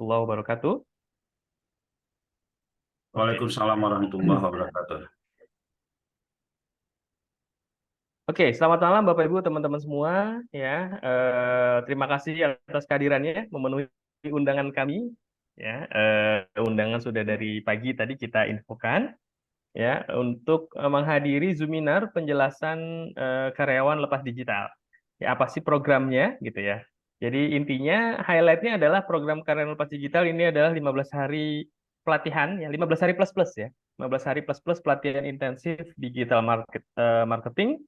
warahmatullahi wabarakatuh. Waalaikumsalam warahmatullahi wabarakatuh. Oke, selamat malam Bapak Ibu teman-teman semua ya. Terima kasih atas kehadirannya memenuhi undangan kami ya. Undangan sudah dari pagi tadi kita infokan ya untuk menghadiri Zoominar penjelasan karyawan lepas digital. Ya, apa sih programnya gitu ya. Jadi intinya highlightnya adalah program karyawan lepas digital ini adalah 15 hari pelatihan ya, 15 hari plus plus ya. 15 hari plus plus pelatihan intensif digital marketing,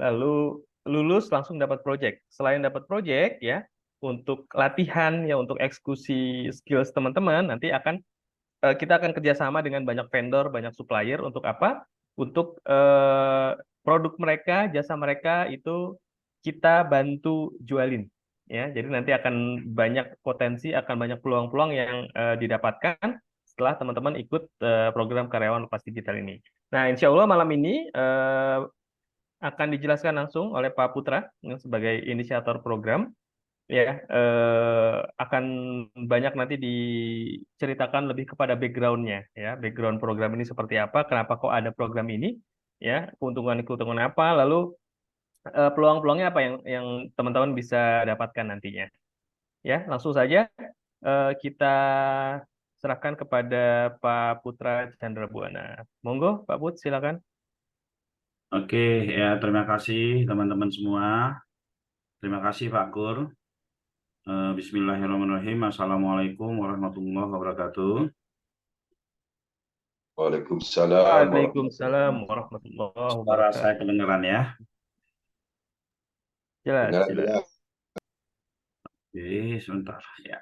lalu lulus langsung dapat project. Selain dapat project ya, untuk latihan ya, untuk eksekusi skills teman-teman nanti kita akan kerjasama dengan banyak vendor, banyak supplier untuk apa? Untuk produk mereka, jasa mereka itu kita bantu jualin. Ya, jadi nanti akan banyak potensi, akan banyak peluang-peluang yang didapatkan setelah teman-teman ikut program karyawan lepas digital ini. Nah, insya Allah malam ini akan dijelaskan langsung oleh Pak Putra yang sebagai inisiator program ya, akan banyak nanti diceritakan lebih kepada backgroundnya ya, background program ini seperti apa, kenapa kok ada program ini ya, keuntungan-keuntungan apa, lalu peluang-peluangnya apa yang teman-teman bisa dapatkan nantinya ya. Langsung saja kita serahkan kepada Pak Putra Chandra Buana. Monggo Pak Put, silakan. Oke, ya terima kasih teman-teman semua. Terima kasih Pak Kur. Bismillahirrahmanirrahim. Assalamualaikum warahmatullahi wabarakatuh. Waalaikumsalam Waalaikumsalam warahmatullahi warahmatullahi Suara saya wabarakatuh. kedengaran ya? Jelas, wabarakatuh. jelas. Oke, sebentar ya.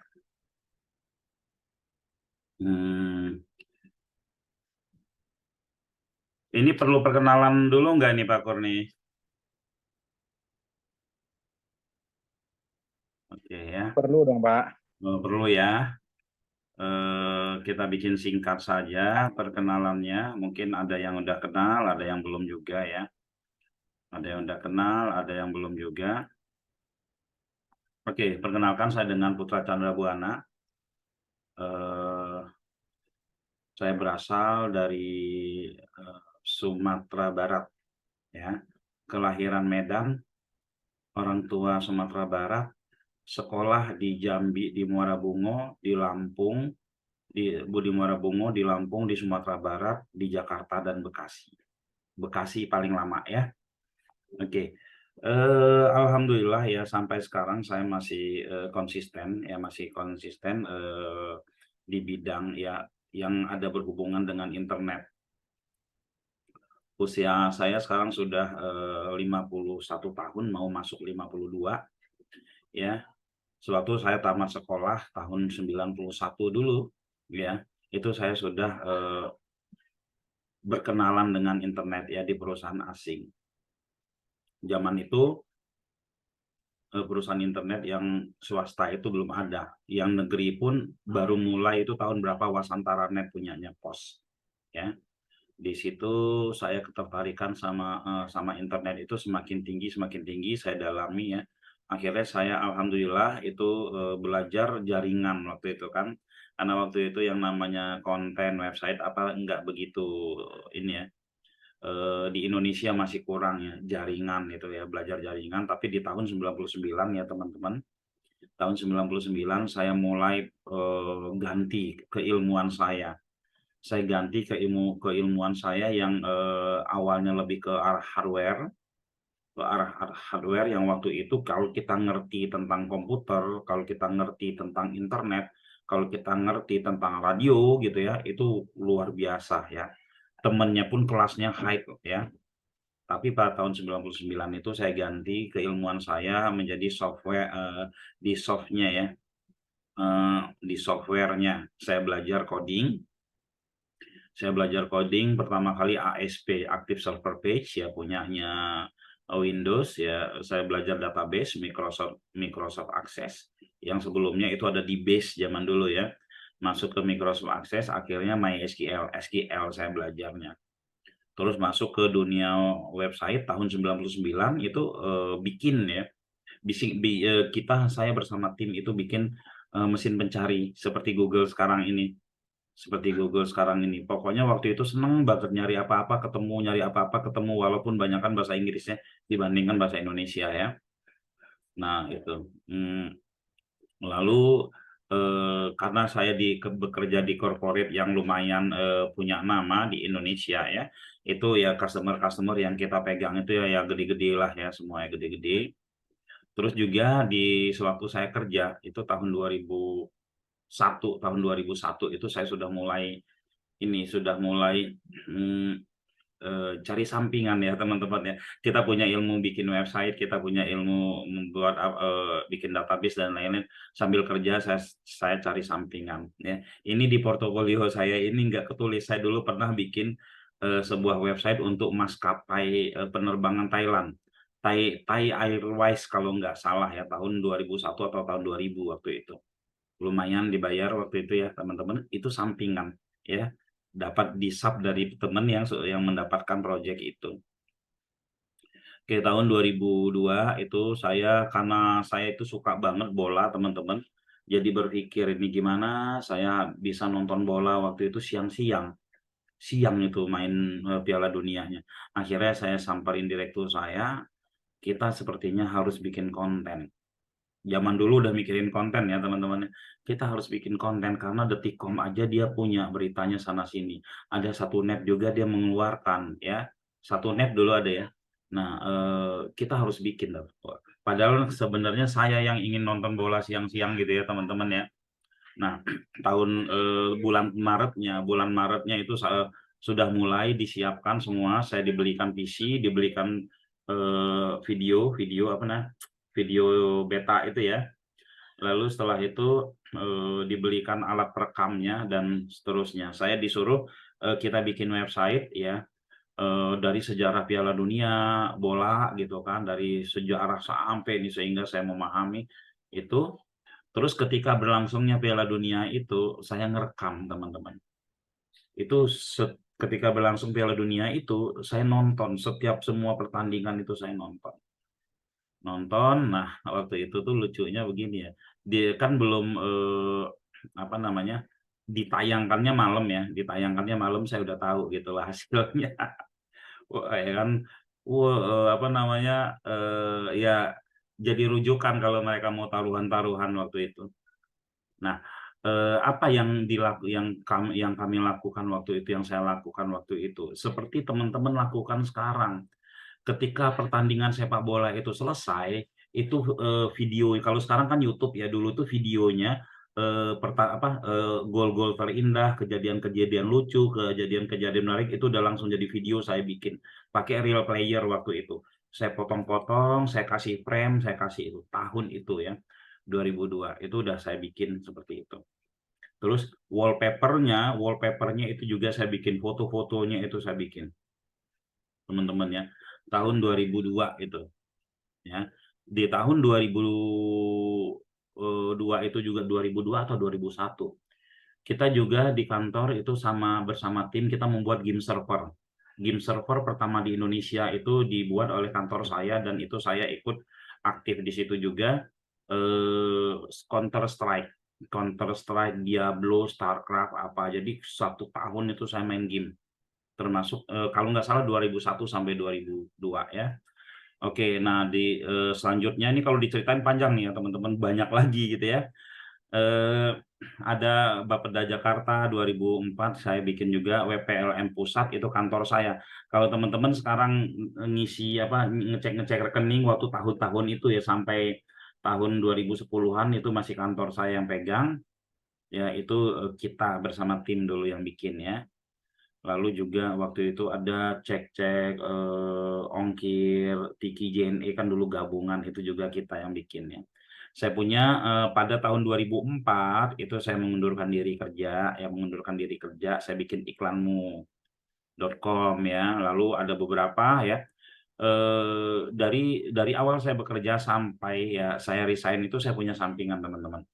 Hmm, ini perlu perkenalan dulu nggak nih Pak Kur nih? Oke ya, Perlu dong, Pak. perlu ya. Kita bikin singkat saja perkenalannya. Mungkin ada yang udah kenal, ada yang belum juga ya. Ada yang udah kenal, ada yang belum juga. Oke, perkenalkan saya dengan Putra Chandra Buana. Saya berasal dari Sumatera Barat, ya. Kelahiran Medan, orang tua Sumatera Barat, sekolah di Jambi, di Muara Bungo, di Lampung, di Muara Bungo, di Lampung, di Sumatera Barat, di Jakarta dan Bekasi. Bekasi paling lama ya. Oke. Alhamdulillah ya sampai sekarang saya masih konsisten ya, di bidang ya yang ada berhubungan dengan internet. Usia saya sekarang sudah 51 tahun, mau masuk 52 ya. Sewaktu saya tamat sekolah tahun 91 dulu ya, itu saya sudah berkenalan dengan internet ya di perusahaan asing. Zaman itu perusahaan internet yang swasta itu belum ada. Yang negeri pun baru mulai itu tahun berapa, Wasantara Net punyanya Pos. Ya. Di situ saya ketertarikan sama internet itu semakin tinggi saya dalami ya. Akhirnya saya alhamdulillah itu belajar jaringan waktu itu kan. Karena waktu itu yang namanya konten website apa enggak begitu ini ya. Di Indonesia masih kurang ya jaringan itu ya, belajar jaringan. Tapi di tahun 99 ya teman-teman, tahun 99 saya mulai ganti keilmuan saya ganti keilmuan saya yang awalnya lebih ke arah hardware yang waktu itu kalau kita ngerti tentang komputer, kalau kita ngerti tentang internet, kalau kita ngerti tentang radio gitu ya, itu luar biasa ya. Temennya pun kelasnya high ya. Tapi pada tahun 99 itu saya ganti keilmuan saya menjadi software di softnya ya. Di softwarenya saya belajar coding. Saya belajar coding pertama kali ASP, Active Server Page ya, punyanya Windows ya. Saya belajar database Microsoft Access yang sebelumnya itu ada di base zaman dulu ya. Masuk ke Microsoft Access, akhirnya SQL saya belajarnya. Terus masuk ke dunia website tahun 99 itu bikin ya. Saya bersama tim itu bikin mesin pencari seperti Google sekarang ini. Seperti Google sekarang ini. Pokoknya waktu itu seneng banget nyari apa-apa ketemu, nyari apa-apa ketemu, walaupun banyakkan bahasa Inggrisnya dibandingkan bahasa Indonesia ya. Nah, itu. Lalu karena saya bekerja di corporate yang lumayan punya nama di Indonesia ya, itu ya customer-customer yang kita pegang itu ya gede-gede lah ya, semua ya gede-gede. Terus juga di sewaktu saya kerja itu tahun 2001 itu saya sudah mulai mm, cari sampingan ya teman-teman ya. Kita punya ilmu bikin website, kita punya ilmu membuat bikin database dan lain-lain. Sambil kerja saya cari sampingan ya. Ini di portofolio saya ini nggak ketulis. Saya dulu pernah bikin sebuah website untuk maskapai penerbangan Thailand. Thai Airways kalau nggak salah ya, tahun 2001 atau tahun 2000 waktu itu. Lumayan dibayar waktu itu ya teman-teman. Itu sampingan ya, dapat di-sub dari teman yang mendapatkan proyek itu. Oke, tahun 2002 itu karena saya itu suka banget bola teman-teman, jadi berpikir ini gimana saya bisa nonton bola waktu itu siang-siang, siang itu main Piala Dunianya. Akhirnya saya samperin direktur saya, kita sepertinya harus bikin konten. Zaman dulu udah mikirin konten ya teman-teman. Kita harus bikin konten karena Detikcom aja dia punya beritanya sana sini. Ada satu net juga dia mengeluarkan ya. Satu net dulu ada ya. Nah, kita harus bikin. Padahal sebenarnya saya yang ingin nonton bola siang-siang gitu ya teman-teman ya. Nah, bulan Maretnya itu sudah mulai disiapkan semua. Saya dibelikan PC, dibelikan video apa nah, video beta itu ya. Lalu setelah itu dibelikan alat perekamnya dan seterusnya. Saya disuruh kita bikin website ya, dari sejarah Piala Dunia bola gitu kan, dari sejarah sampai ini sehingga saya memahami itu. Terus ketika berlangsungnya Piala Dunia itu saya ngerekam teman-teman. Itu ketika berlangsung Piala Dunia itu saya nonton setiap semua pertandingan itu saya nonton. Nah waktu itu tuh lucunya begini ya, dia kan belum apa namanya, ditayangkannya malam saya udah tahu gitulah hasilnya. Wah, ya kan, apa namanya, ya jadi rujukan kalau mereka mau taruhan-taruhan waktu itu. Nah, apa yang kami lakukan waktu itu, yang saya lakukan waktu itu, seperti teman-teman lakukan sekarang. Ketika pertandingan sepak bola itu selesai, itu video kalau sekarang kan YouTube ya, dulu tuh videonya gol-gol terindah, kejadian-kejadian lucu, kejadian-kejadian menarik itu udah langsung jadi video saya bikin pakai real player waktu itu. Saya potong-potong, saya kasih frame, saya kasih itu tahun itu ya 2002 itu udah saya bikin seperti itu. Terus wallpapernya itu juga saya bikin, foto-fotonya itu saya bikin teman-teman ya, tahun 2002 itu ya. Di tahun 2002 itu juga 2002 atau 2001 kita juga di kantor itu bersama tim kita membuat game server. Game server pertama di Indonesia itu dibuat oleh kantor saya dan itu saya ikut aktif di situ juga. Counter Strike, Diablo, Starcraft apa. Jadi 1 tahun itu saya main game. Termasuk kalau nggak salah 2001 sampai 2002 ya. Oke, nah selanjutnya ini kalau diceritain panjang nih ya teman-teman, banyak lagi gitu ya. Eh, ada Bapeda Jakarta 2004 saya bikin juga, WPLM Pusat itu kantor saya. Kalau teman-teman sekarang ngisi apa, ngecek rekening waktu tahun-tahun itu ya sampai tahun 2010-an itu masih kantor saya yang pegang. Ya itu kita bersama tim dulu yang bikin ya. Lalu juga waktu itu ada cek-cek ongkir, Tiki JNE kan dulu gabungan, itu juga kita yang bikin ya. Saya punya pada tahun 2004 itu saya mengundurkan diri kerja, saya bikin iklanmu.com ya. Lalu ada beberapa ya, dari awal saya bekerja sampai ya saya resign itu saya punya sampingan teman-teman.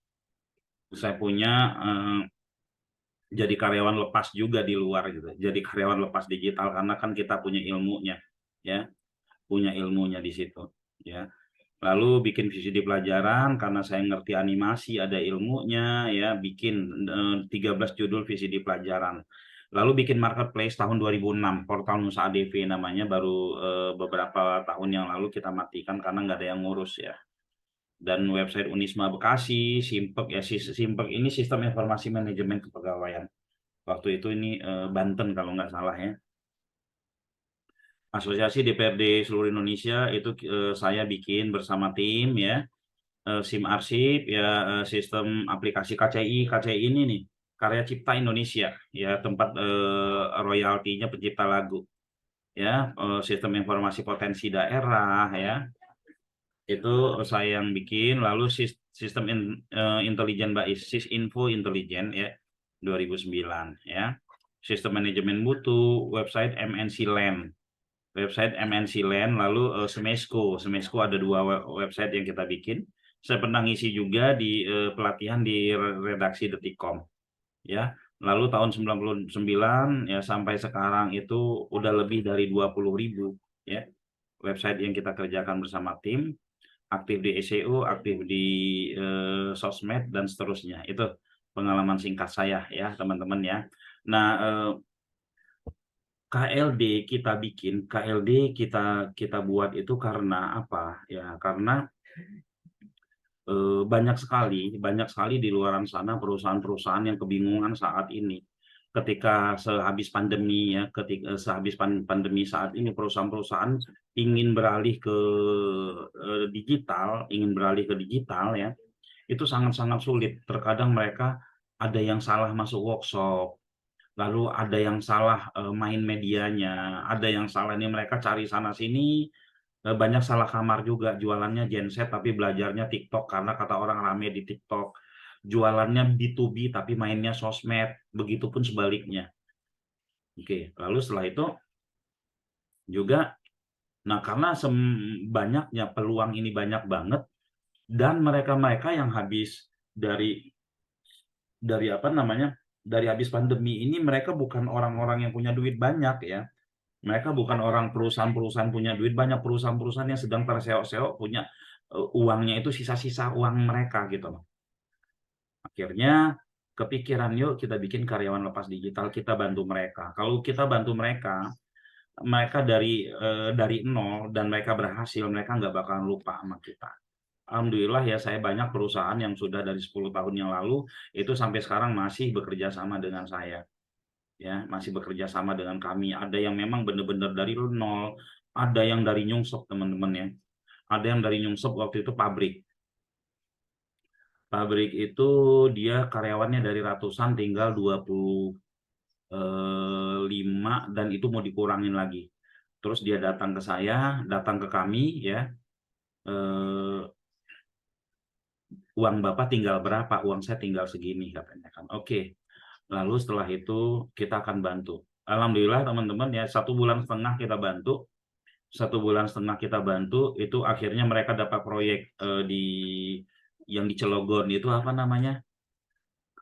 Saya punya jadi karyawan lepas juga di luar gitu. Jadi karyawan lepas digital karena kan kita punya ilmunya ya, punya ilmunya di situ ya. Lalu bikin VCD pelajaran karena saya ngerti animasi, ada ilmunya ya, bikin 13 judul VCD pelajaran. Lalu bikin marketplace tahun 2006, portal Nusa ADV namanya, baru beberapa tahun yang lalu kita matikan karena nggak ada yang ngurus ya. Dan website Unisma Bekasi, Simpek ya, Simpek ini Sistem Informasi Manajemen Kepegawaian. Waktu itu ini Banten kalau nggak salah ya. Asosiasi DPRD seluruh Indonesia itu saya bikin bersama tim ya. SIM arsip ya, sistem aplikasi KCI. KCI ini nih Karya Cipta Indonesia ya, tempat royaltinya pencipta lagu ya, sistem informasi potensi daerah ya, itu saya yang bikin. Lalu sistem intelijen BAIS, Sisinfo Intelijen ya, 2009 ya. Sistem manajemen mutu, website MNC Land, lalu Smesco ada 2 website yang kita bikin. Saya pernah ngisi juga di pelatihan di redaksi Detikcom ya. Lalu tahun 99 ya sampai sekarang itu udah lebih dari 20.000 ya website yang kita kerjakan bersama tim, aktif di SEO, aktif di sosmed dan seterusnya. Itu pengalaman singkat saya ya teman-teman ya. Nah, KLD kita buat itu karena apa ya? Karena banyak sekali di luaran sana perusahaan-perusahaan yang kebingungan saat ini. Ketika sehabis pandemi ya, sehabis pandemi saat ini, perusahaan-perusahaan ingin beralih ke digital ya, itu sangat-sangat sulit. Terkadang mereka ada yang salah masuk workshop, lalu ada yang salah main medianya, ada yang salah nih mereka cari sana sini, banyak salah kamar juga, jualannya genset tapi belajarnya TikTok karena kata orang rame di TikTok, jualannya B2B tapi mainnya sosmed, begitupun sebaliknya. Oke, lalu setelah itu juga, nah karena banyaknya peluang ini banyak banget, dan mereka-mereka yang habis dari apa namanya, dari habis pandemi ini, mereka bukan orang-orang yang punya duit banyak ya. Mereka bukan orang perusahaan-perusahaan punya duit banyak, perusahaan-perusahaan yang sedang terseok-seok punya uangnya itu sisa-sisa uang mereka gitu loh. Akhirnya kepikiran, yuk kita bikin karyawan lepas digital, kita bantu mereka. Kalau kita bantu mereka, mereka dari nol dan mereka berhasil, mereka nggak bakalan lupa sama kita. Alhamdulillah ya, saya banyak perusahaan yang sudah dari 10 tahun yang lalu itu sampai sekarang masih bekerja sama dengan saya. Ya, masih bekerja sama dengan kami. Ada yang memang benar-benar dari nol, ada yang dari nyungsep teman-teman ya. Ada yang dari nyungsep waktu itu pabrik. Pabrik itu dia karyawannya dari ratusan tinggal 25 dan itu mau dikurangin lagi. Terus dia datang ke saya, datang ke kami ya. Uang Bapak tinggal berapa? Uang saya tinggal segini katanya kan. Oke. Lalu setelah itu kita akan bantu. Alhamdulillah teman-teman ya, 1,5 bulan kita bantu. 1,5 bulan kita bantu, itu akhirnya mereka dapat proyek yang di Cilegon itu apa namanya,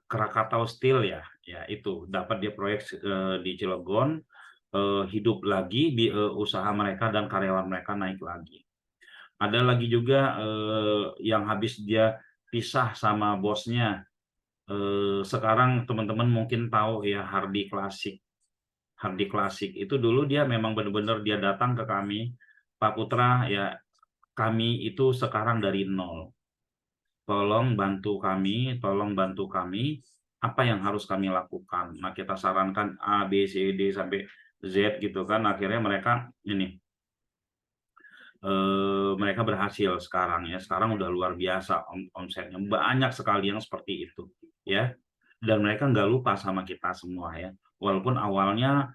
Krakatau Steel ya, ya itu dapat dia proyek di Cilegon, hidup lagi usaha mereka dan karyawan mereka naik lagi. Ada lagi juga yang habis dia pisah sama bosnya. Sekarang teman-teman mungkin tahu ya, Hardi Klasik. Hardi Klasik itu dulu dia memang benar-benar dia datang ke kami, Pak Putra ya, kami itu sekarang dari nol. Tolong bantu kami, apa yang harus kami lakukan. Nah, kita sarankan A, B, C, D sampai Z gitu kan. Akhirnya mereka mereka berhasil sekarang ya. Sekarang udah luar biasa omsetnya. Banyak sekali yang seperti itu ya. Dan mereka nggak lupa sama kita semua ya. Walaupun awalnya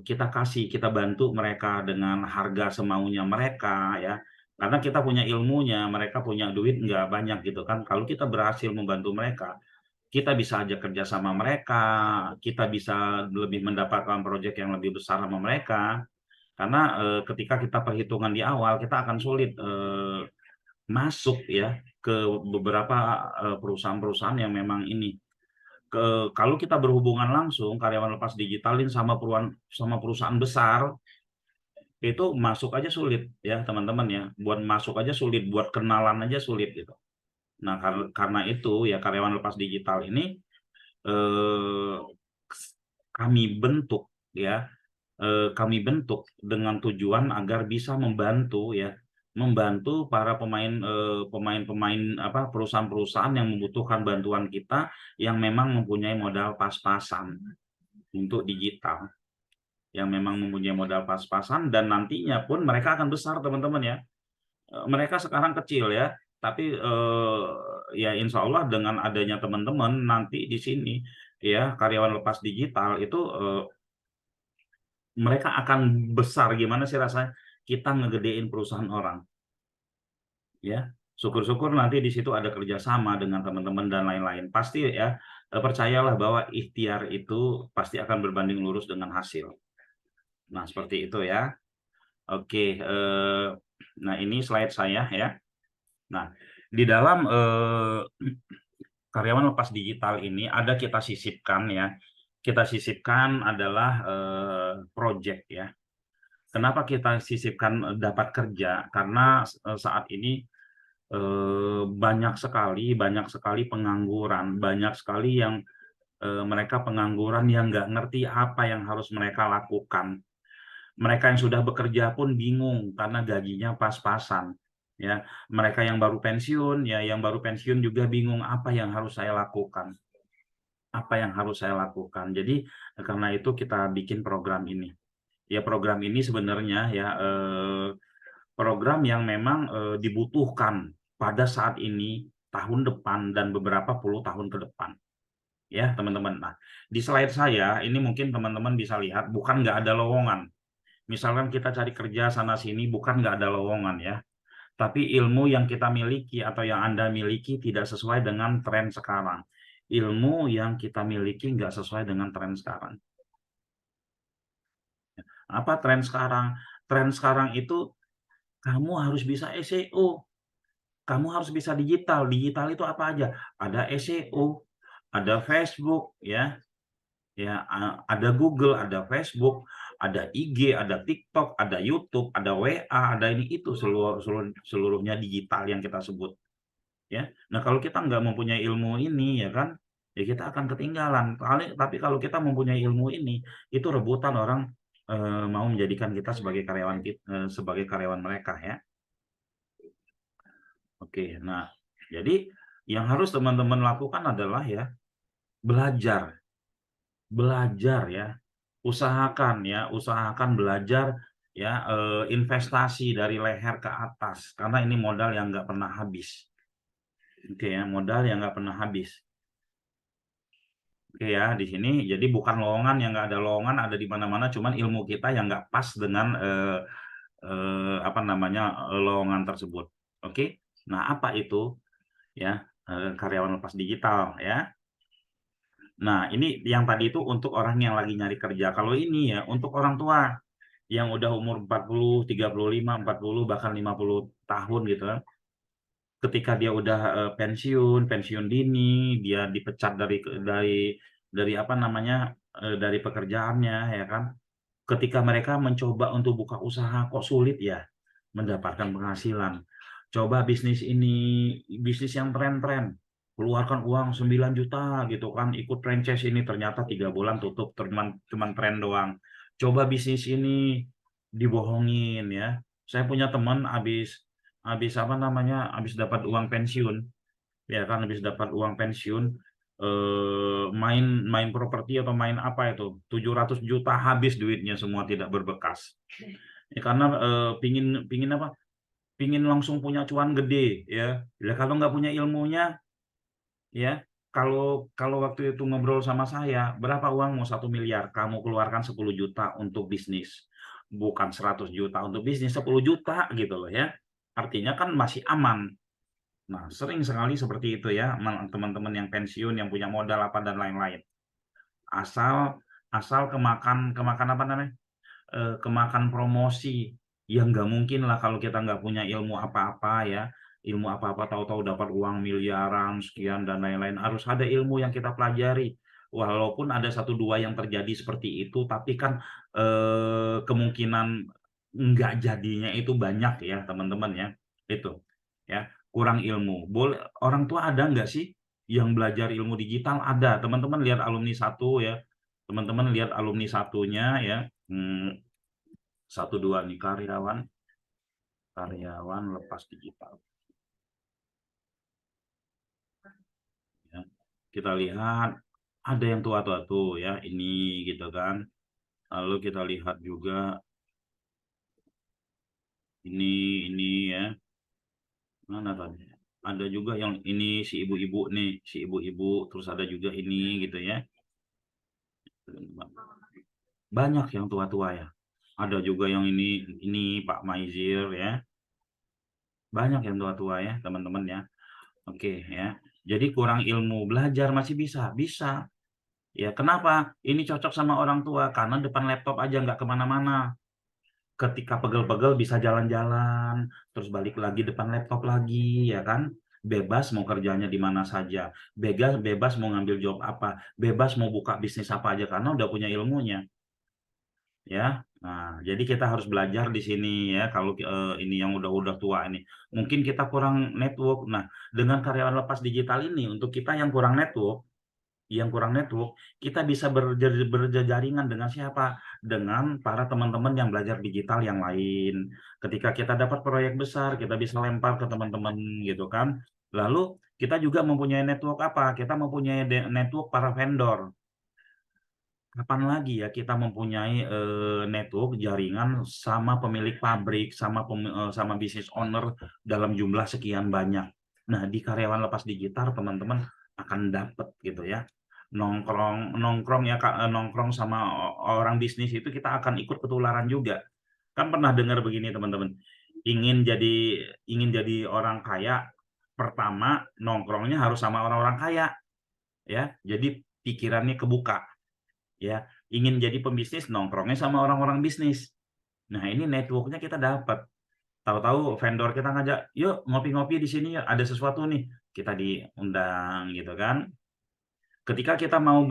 kita bantu mereka dengan harga semaunya mereka ya, karena kita punya ilmunya, mereka punya duit nggak banyak gitu kan. Kalau kita berhasil membantu mereka, kita bisa aja kerja sama mereka, kita bisa lebih mendapatkan proyek yang lebih besar sama mereka. Karena ketika kita perhitungan di awal, kita akan sulit masuk ya ke beberapa perusahaan-perusahaan yang memang ini. Kalau kita berhubungan langsung karyawan lepas digitalin sama perusahaan besar, itu masuk aja sulit ya teman-teman ya. Buat masuk aja sulit, buat kenalan aja sulit gitu. Nah, karena itu ya karyawan lepas digital ini eh, kami bentuk ya, kami bentuk dengan tujuan agar bisa membantu ya, membantu para pemain-pemain apa perusahaan-perusahaan yang membutuhkan bantuan kita yang memang mempunyai modal pas-pasan untuk digital, yang memang mempunyai modal pas-pasan dan nantinya pun mereka akan besar teman-teman ya. Mereka sekarang kecil ya, tapi ya insya Allah dengan adanya teman-teman nanti di sini ya karyawan lepas digital itu mereka akan besar. Gimana sih rasanya kita ngegedein perusahaan orang ya. Syukur-syukur nanti di situ ada kerjasama dengan teman-teman dan lain-lain. Pasti ya percayalah bahwa ikhtiar itu pasti akan berbanding lurus dengan hasil. Nah seperti itu ya. Oke, nah ini slide saya ya. Nah di dalam karyawan lepas digital ini ada kita sisipkan ya. Kita sisipkan adalah project ya. Kenapa kita sisipkan dapat kerja? Karena saat ini banyak sekali pengangguran, banyak sekali yang mereka pengangguran yang nggak ngerti apa yang harus mereka lakukan. Mereka yang sudah bekerja pun bingung karena gajinya pas-pasan. Ya, mereka yang baru pensiun, ya yang baru pensiun juga bingung apa yang harus saya lakukan, apa yang harus saya lakukan. Jadi karena itu kita bikin program ini. Ya program ini sebenarnya ya program yang memang dibutuhkan pada saat ini, tahun depan dan beberapa puluh tahun ke depan. Ya teman-teman. Nah di slide saya ini mungkin teman-teman bisa lihat bukan nggak ada lowongan. Misalkan kita cari kerja sana sini bukan nggak ada lowongan ya. Tapi ilmu yang kita miliki atau yang Anda miliki tidak sesuai dengan tren sekarang. Ilmu yang kita miliki nggak sesuai dengan tren sekarang. Apa tren sekarang? Tren sekarang itu kamu harus bisa SEO, kamu harus bisa digital. Digital itu apa aja? Ada SEO, ada Facebook, ya, ada Google, ada Facebook, ada IG, ada TikTok, ada YouTube, ada WA, ada ini itu seluruhnya digital yang kita sebut. Ya, nah kalau kita nggak mempunyai ilmu ini, ya kan, ya kita akan ketinggalan. Tapi kalau kita mempunyai ilmu ini, itu rebutan orang mau menjadikan kita sebagai karyawan mereka ya. Oke, nah jadi yang harus teman-teman lakukan adalah ya belajar, belajar ya, usahakan belajar ya investasi dari leher ke atas karena ini modal yang nggak pernah habis. Oke ya, modal yang nggak pernah habis. Oke ya, di sini jadi bukan lowongan yang nggak ada lowongan ada di mana-mana, cuman ilmu kita yang nggak pas dengan apa namanya lowongan tersebut. Oke, nah apa itu ya karyawan lepas digital ya? Nah ini yang tadi itu untuk orang yang lagi nyari kerja. Kalau ini ya untuk orang tua yang udah umur 40, 35, 40 bahkan 50 tahun gitu kan. Ketika dia udah pensiun dini, dia dipecat dari apa namanya dari pekerjaannya ya kan. Ketika mereka mencoba untuk buka usaha kok sulit ya mendapatkan penghasilan. Coba bisnis yang tren-tren. Keluarkan uang 9 juta gitu kan, ikut franchise ini ternyata 3 bulan tutup, cuman tren doang. Coba bisnis ini dibohongin ya. Saya punya teman habis apa namanya, habis dapat uang pensiun, ya kan habis dapat uang pensiun main properti atau main apa itu 700 juta habis duitnya semua tidak berbekas ya, karena pingin apa pingin langsung punya cuan gede ya. Kalau nggak punya ilmunya ya, kalau kalau waktu itu ngobrol sama saya berapa uangmu 1 miliar, kamu keluarkan 10 juta untuk bisnis, bukan 100 juta untuk bisnis, 10 juta gitu loh ya, artinya kan masih aman. Nah, sering sekali seperti itu ya, teman-teman yang pensiun, yang punya modal apa dan lain-lain. Asal asal kemakan apa namanya? Kemakan promosi. Yang nggak mungkin lah kalau kita nggak punya ilmu apa-apa ya. Ilmu apa-apa tahu-tahu dapat uang miliaran sekian dan lain-lain. Harus ada ilmu yang kita pelajari. Walaupun ada 1 2 yang terjadi seperti itu, tapi kan kemungkinan nggak jadinya itu banyak ya teman-teman ya, itu ya kurang ilmu. Boleh orang tua ada nggak sih yang belajar ilmu digital? Ada. Teman-teman lihat alumni satu ya, teman-teman lihat alumni satunya ya. Satu dua nih karyawan lepas digital ya. Kita lihat ada yang tua-tua tuh ya, ini gitu kan. Lalu kita lihat juga ini ya, mana tadi? Ada juga yang ini si ibu-ibu nih, si ibu-ibu, terus ada juga ini gitu ya. Banyak yang tua-tua ya. Ada juga yang ini Pak Maizir ya. Banyak yang tua-tua ya, teman-teman ya. Oke ya. Jadi kurang ilmu, belajar masih bisa, bisa. Ya, kenapa? Ini cocok sama orang tua karena depan laptop aja nggak kemana-mana. Ketika pegel-pegel bisa jalan-jalan, terus balik lagi depan laptop lagi, ya kan? Bebas mau kerjanya di mana saja, bebas bebas mau ngambil job apa, bebas mau buka bisnis apa aja karena udah punya ilmunya, ya. Nah, jadi kita harus belajar di sini ya. Kalau ini yang udah tua ini, mungkin kita kurang network. Nah, dengan karyawan lepas digital ini, untuk kita yang kurang network, kita bisa berjaringan dengan siapa? Dengan para teman-teman yang belajar digital yang lain. Ketika kita dapat proyek besar, kita bisa lempar ke teman-teman gitu kan. Lalu kita juga mempunyai network apa? Kita mempunyai network para vendor. Kapan lagi ya kita mempunyai network jaringan sama pemilik pabrik, sama bisnis owner dalam jumlah sekian banyak. Nah, di karyawan lepas digital teman-teman akan dapat gitu ya. Nongkrong nongkrong ya Kak, nongkrong sama orang bisnis itu kita akan ikut ketularan juga. Kan pernah dengar begini teman-teman. Ingin jadi orang kaya, pertama nongkrongnya harus sama orang-orang kaya ya. Jadi pikirannya kebuka ya, ingin jadi pembisnis nongkrongnya sama orang-orang bisnis. Nah, ini networknya kita dapat. Tahu-tahu vendor kita ngajak, yuk ngopi-ngopi di sini, yuk ada sesuatu nih, kita diundang gitu kan. Ketika kita mau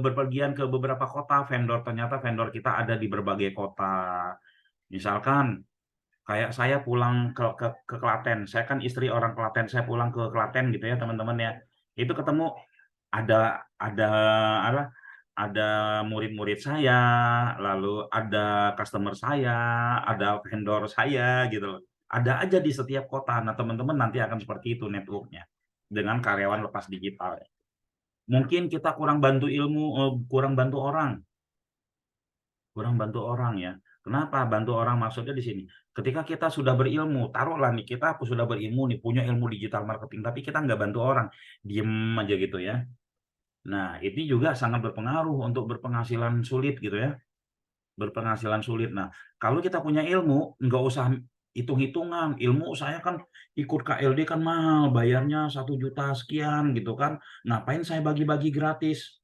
berpergian ke beberapa kota, ternyata vendor kita ada di berbagai kota. Misalkan kayak saya pulang ke Klaten, saya kan istri orang Klaten, saya pulang ke Klaten gitu ya teman-teman ya. Itu ketemu ada apa? Ada murid-murid saya, lalu ada customer saya, ada vendor saya gitu loh. Ada aja di setiap kota. Nah, teman-teman nanti akan seperti itu networknya dengan karyawan lepas digital. Mungkin kita kurang bantu ilmu, kurang bantu orang. Kurang bantu orang ya. Kenapa bantu orang maksudnya di sini? Ketika kita sudah berilmu, taruhlah nih kita sudah berilmu nih, punya ilmu digital marketing, tapi kita nggak bantu orang, diem aja gitu ya. Nah, ini juga sangat berpengaruh untuk berpenghasilan sulit gitu ya. Berpenghasilan sulit. Nah, kalau kita punya ilmu, nggak usah hitung-hitungan. Ilmu saya kan ikut KLD kan mahal, bayarnya 1 juta sekian gitu kan. Ngapain saya bagi-bagi gratis?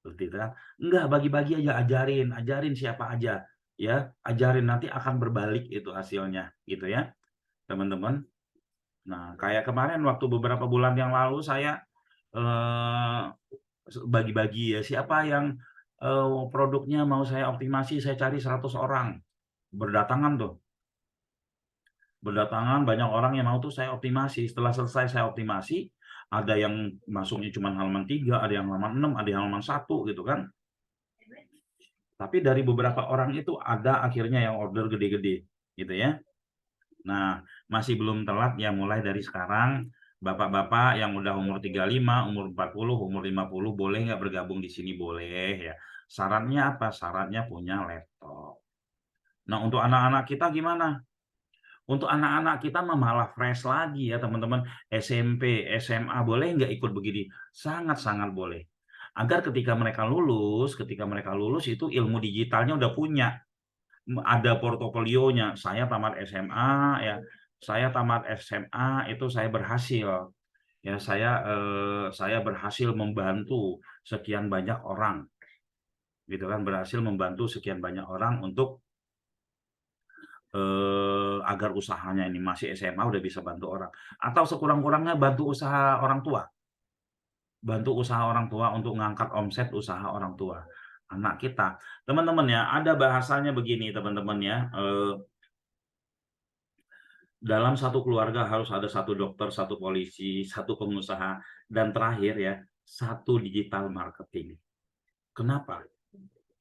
Seperti itu kan. Enggak, bagi-bagi aja, ajarin siapa aja. Ya, ajarin nanti akan berbalik itu hasilnya gitu ya, teman-teman. Nah, kayak kemarin waktu beberapa bulan yang lalu saya eh, bagi-bagi ya, siapa yang produknya mau saya optimasi, saya cari 100 orang. Berdatangan tuh, berdatangan banyak orang yang mau tuh saya optimasi. Setelah selesai saya optimasi, ada yang masuknya cuma halaman 3, ada yang halaman 6, ada yang halaman 1 gitu kan. Tapi dari beberapa orang itu ada akhirnya yang order gede-gede gitu ya. Nah, masih belum telat ya, mulai dari sekarang bapak-bapak yang udah umur 35, umur 40, umur 50 boleh nggak bergabung di sini? Boleh ya. Syaratnya apa? Syaratnya punya laptop. Nah, untuk anak-anak kita gimana? Untuk anak-anak kita mah malah fresh lagi ya teman-teman. SMP, SMA boleh nggak ikut begini? Sangat-sangat boleh. Agar ketika mereka lulus itu ilmu digitalnya udah punya. Ada portofolionya. Saya tamat SMA itu saya berhasil. Ya, saya berhasil membantu sekian banyak orang. Gitu kan, berhasil membantu sekian banyak orang untuk agar usahanya ini masih SMA udah bisa bantu orang. Atau sekurang-kurangnya bantu usaha orang tua. Bantu usaha orang tua untuk ngangkat omset usaha orang tua. anak kita. Teman-teman ya, ada bahasanya begini teman-teman ya, dalam satu keluarga harus ada satu dokter, satu polisi, satu pengusaha, dan terakhir ya, satu digital marketing. Kenapa?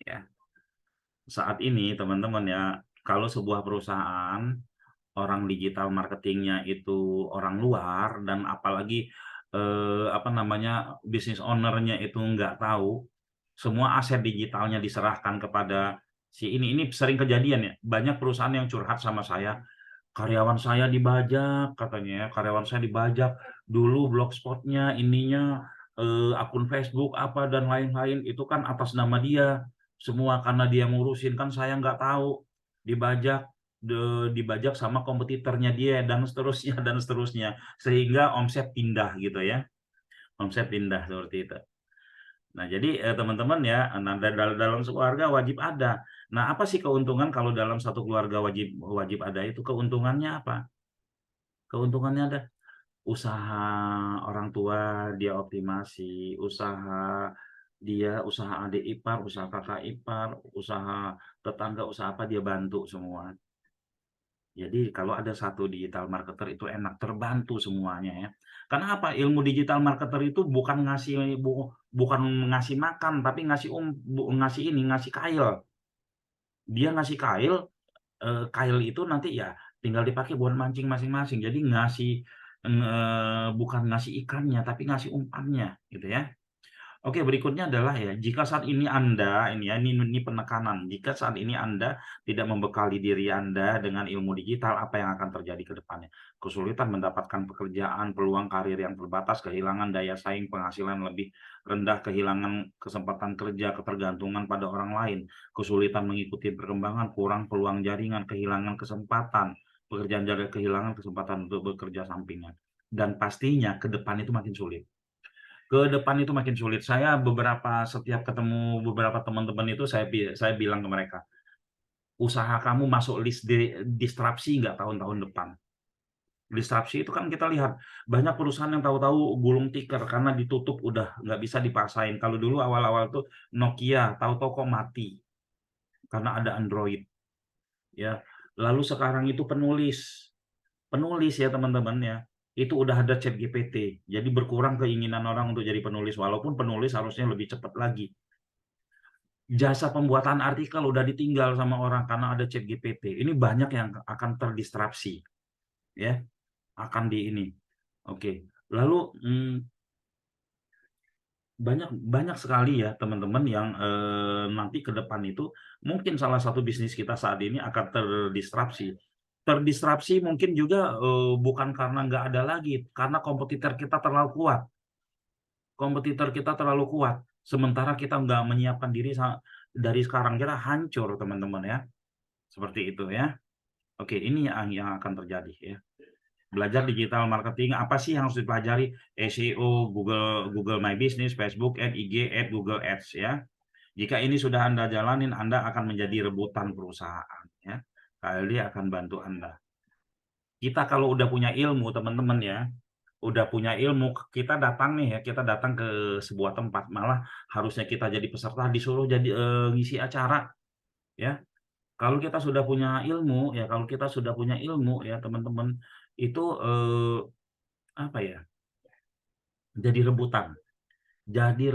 Ya, saat ini teman-teman ya, kalau sebuah perusahaan orang digital marketingnya itu orang luar dan apalagi apa namanya bisnis ownernya itu nggak tahu, semua aset digitalnya diserahkan kepada si ini sering kejadian ya, banyak perusahaan yang curhat sama saya, karyawan saya dibajak katanya ya, karyawan saya dibajak dulu blogspotnya ininya akun Facebook apa dan lain-lain itu kan atas nama dia semua karena dia ngurusin kan saya nggak tahu dibajak dibajak sama kompetitornya dia dan seterusnya dan seterusnya sehingga omset pindah gitu ya, omset pindah seperti itu. Nah jadi teman-teman ya, nah, dalam keluarga wajib ada. Nah apa sih keuntungan kalau dalam satu keluarga wajib wajib ada itu, keuntungannya apa? Keuntungannya ada usaha orang tua dia optimasi, usaha adik ipar, usaha kakak ipar, usaha tetangga, usaha apa dia bantu semua. Jadi kalau ada satu digital marketer itu enak terbantu semuanya ya. Karena apa? Ilmu digital marketer itu bukan ngasih makan tapi ngasih ini ngasih kail. Dia ngasih kail, kail itu nanti ya tinggal dipakai buat mancing masing-masing. Jadi bukan ngasih ikannya tapi ngasih umpannya gitu ya. Oke, berikutnya adalah ya, jika saat ini Anda, ini ya, ini penekanan, jika saat ini Anda tidak membekali diri Anda dengan ilmu digital, apa yang akan terjadi ke depannya? Kesulitan mendapatkan pekerjaan, peluang karir yang terbatas, kehilangan daya saing, penghasilan lebih rendah, kehilangan kesempatan kerja, ketergantungan pada orang lain, kesulitan mengikuti perkembangan, kurang peluang jaringan, kehilangan kesempatan, pekerjaan jadi kehilangan kesempatan untuk bekerja sampingan. Dan pastinya ke depan itu makin sulit. Ke depan itu makin sulit. Setiap ketemu beberapa teman-teman itu saya bilang ke mereka, usaha kamu masuk list disrupsi nggak tahun-tahun depan. Disrupsi itu kan kita lihat banyak perusahaan yang tahu-tahu gulung tikar karena ditutup udah nggak bisa dipaksain. Kalau dulu awal-awal tuh Nokia tahu-tahu kok mati karena ada Android ya. Lalu sekarang itu penulis ya teman-teman ya, itu udah ada ChatGPT. Jadi berkurang keinginan orang untuk jadi penulis, walaupun penulis harusnya lebih cepat lagi. Jasa pembuatan artikel udah ditinggal sama orang karena ada ChatGPT. Ini banyak yang akan terdistraksi, ya, akan di ini. Oke, lalu banyak banyak sekali ya teman-teman yang nanti ke depan itu mungkin salah satu bisnis kita saat ini akan terdistraksi. Terdistraksi mungkin juga bukan karena nggak ada lagi, karena kompetitor kita terlalu kuat. Kompetitor kita terlalu kuat, sementara kita nggak menyiapkan diri dari sekarang, kita hancur teman-teman ya. Seperti itu ya. Oke, ini yang akan terjadi ya. Belajar digital marketing, apa sih yang harus dipelajari? SEO, Google My Business, Facebook Ads, IG Ads, Google Ads ya. Jika ini sudah Anda jalanin, Anda akan menjadi rebutan perusahaan ya. KLD akan bantu Anda. Kita kalau udah punya ilmu teman-teman ya, udah punya ilmu, kita datang nih ya, kita datang ke sebuah tempat, malah harusnya kita jadi peserta, disuruh jadi ngisi acara ya. Kalau kita sudah punya ilmu ya, kalau kita sudah punya ilmu ya teman-teman, itu apa ya, jadi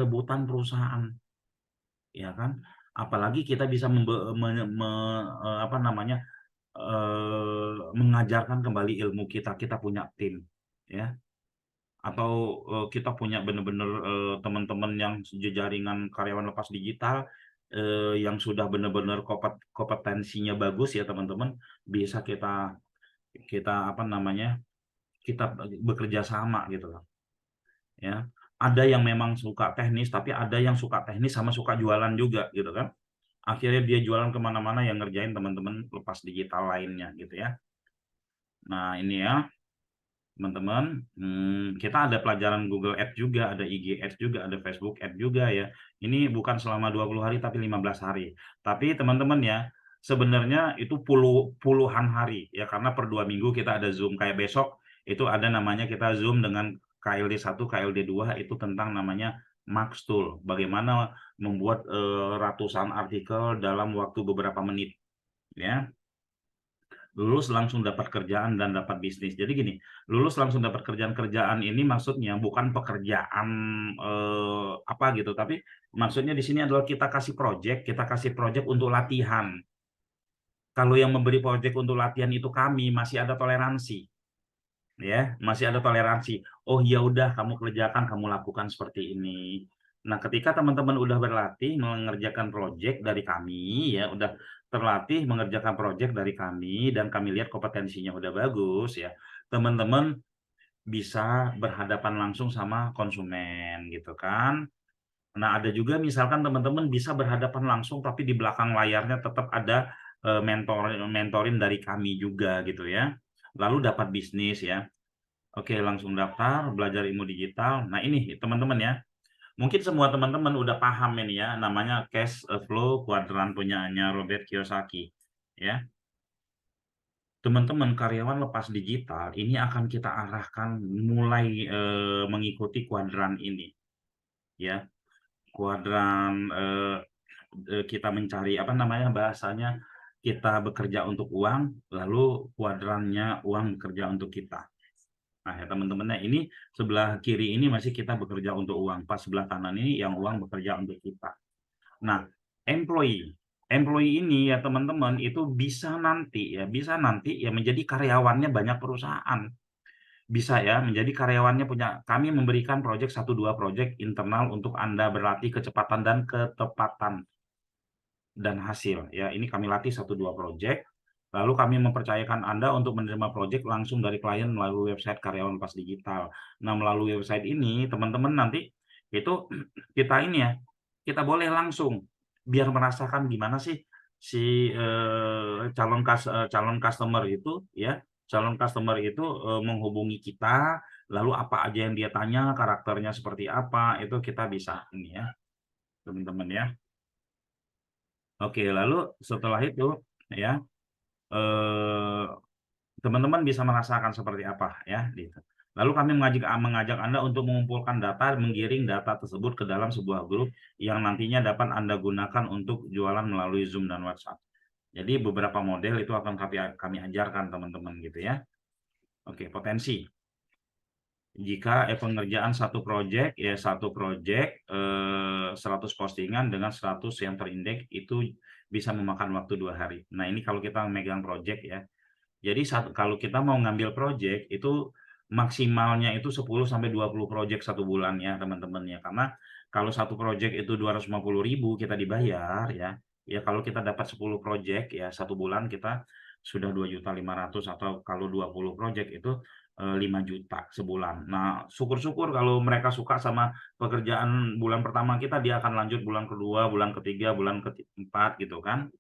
rebutan perusahaan ya kan. Apalagi kita bisa apa namanya mengajarkan kembali ilmu kita, kita punya tim ya, atau kita punya benar-benar teman-teman yang jejaringan karyawan lepas digital yang sudah benar-benar kompetensinya bagus ya teman-teman, bisa kita kita apa namanya kita bekerja sama gitu loh ya. Ada yang memang suka teknis tapi ada yang suka teknis sama suka jualan juga gitu kan, akhirnya dia jualan kemana-mana yang ngerjain teman-teman lepas digital lainnya gitu ya. Nah ini ya teman-teman, kita ada pelajaran Google Ads juga, ada IG Ads juga, ada Facebook Ads juga ya. Ini bukan selama 20 hari tapi 15 hari. Tapi teman-teman ya, sebenarnya itu puluhan hari ya, karena per 2 minggu kita ada Zoom. Kayak besok itu ada namanya kita Zoom dengan KLD 1, KLD 2 itu tentang namanya Max Tool, bagaimana membuat ratusan artikel dalam waktu beberapa menit, ya. Lulus langsung dapat kerjaan dan dapat bisnis. Jadi gini, lulus langsung dapat kerjaan ini maksudnya bukan pekerjaan apa gitu, tapi maksudnya di sini adalah kita kasih project untuk latihan. Kalau yang memberi project untuk latihan itu kami, masih ada toleransi, ya, masih ada toleransi. Oh ya udah, kamu kerjakan, kamu lakukan seperti ini. Nah, ketika teman-teman udah berlatih mengerjakan project dari kami, ya udah terlatih mengerjakan project dari kami dan kami lihat kompetensinya udah bagus, ya, teman-teman bisa berhadapan langsung sama konsumen gitu kan. Nah, ada juga misalkan teman-teman bisa berhadapan langsung tapi di belakang layarnya tetap ada mentorin dari kami juga gitu ya. Lalu dapat bisnis ya. Oke, langsung daftar belajar ilmu digital. Nah, ini teman-teman ya. Mungkin semua teman-teman udah paham ini ya, namanya cash flow quadrant punyanya Robert Kiyosaki ya. Teman-teman, karyawan lepas digital ini akan kita arahkan mulai mengikuti kuadran ini ya. Kuadran kita mencari apa namanya bahasanya, kita bekerja untuk uang, lalu kuadrannya uang bekerja untuk kita. Nah, ya teman-temannya, ini sebelah kiri ini masih kita bekerja untuk uang, pas sebelah kanan ini yang uang bekerja untuk kita. Nah, employee ini ya teman-teman itu bisa nanti ya menjadi karyawannya banyak perusahaan. Bisa ya menjadi karyawannya kami memberikan proyek 1-2 proyek internal untuk Anda berlatih kecepatan dan ketepatan dan hasil ya. Ini kami latih 1-2 proyek, lalu kami mempercayakan Anda untuk menerima proyek langsung dari klien melalui website Karyawan Lepas Digital. Nah, melalui website ini teman-teman nanti itu kita ini ya, kita boleh langsung biar merasakan gimana sih si calon customer itu ya, calon customer itu menghubungi kita, lalu apa aja yang dia tanya, karakternya seperti apa, itu kita bisa ini ya, teman-teman ya. Oke, lalu setelah itu ya teman-teman bisa merasakan seperti apa ya gitu. Lalu kami mengajak Anda untuk mengumpulkan data, menggiring data tersebut ke dalam sebuah grup yang nantinya dapat Anda gunakan untuk jualan melalui Zoom dan WhatsApp. Jadi beberapa model itu akan kami ajarkan teman-teman gitu ya. Oke, potensi. Jika pengerjaan satu proyek ya 100 postingan dengan 100 yang terindeks itu bisa memakan waktu 2 hari. Nah, ini kalau kita memegang proyek ya. Jadi kalau kita mau ngambil proyek itu maksimalnya itu 10 sampai 20 proyek 1 bulan ya, teman-teman ya. Karena kalau satu proyek itu 250.000 kita dibayar ya. Ya kalau kita dapat 10 proyek ya 1 bulan kita sudah 2.500.000 atau kalau 20 proyek itu 5 juta sebulan. Nah, syukur-syukur kalau mereka suka sama pekerjaan bulan pertama kita, dia akan lanjut bulan kedua, bulan ketiga, bulan keempat gitu kan.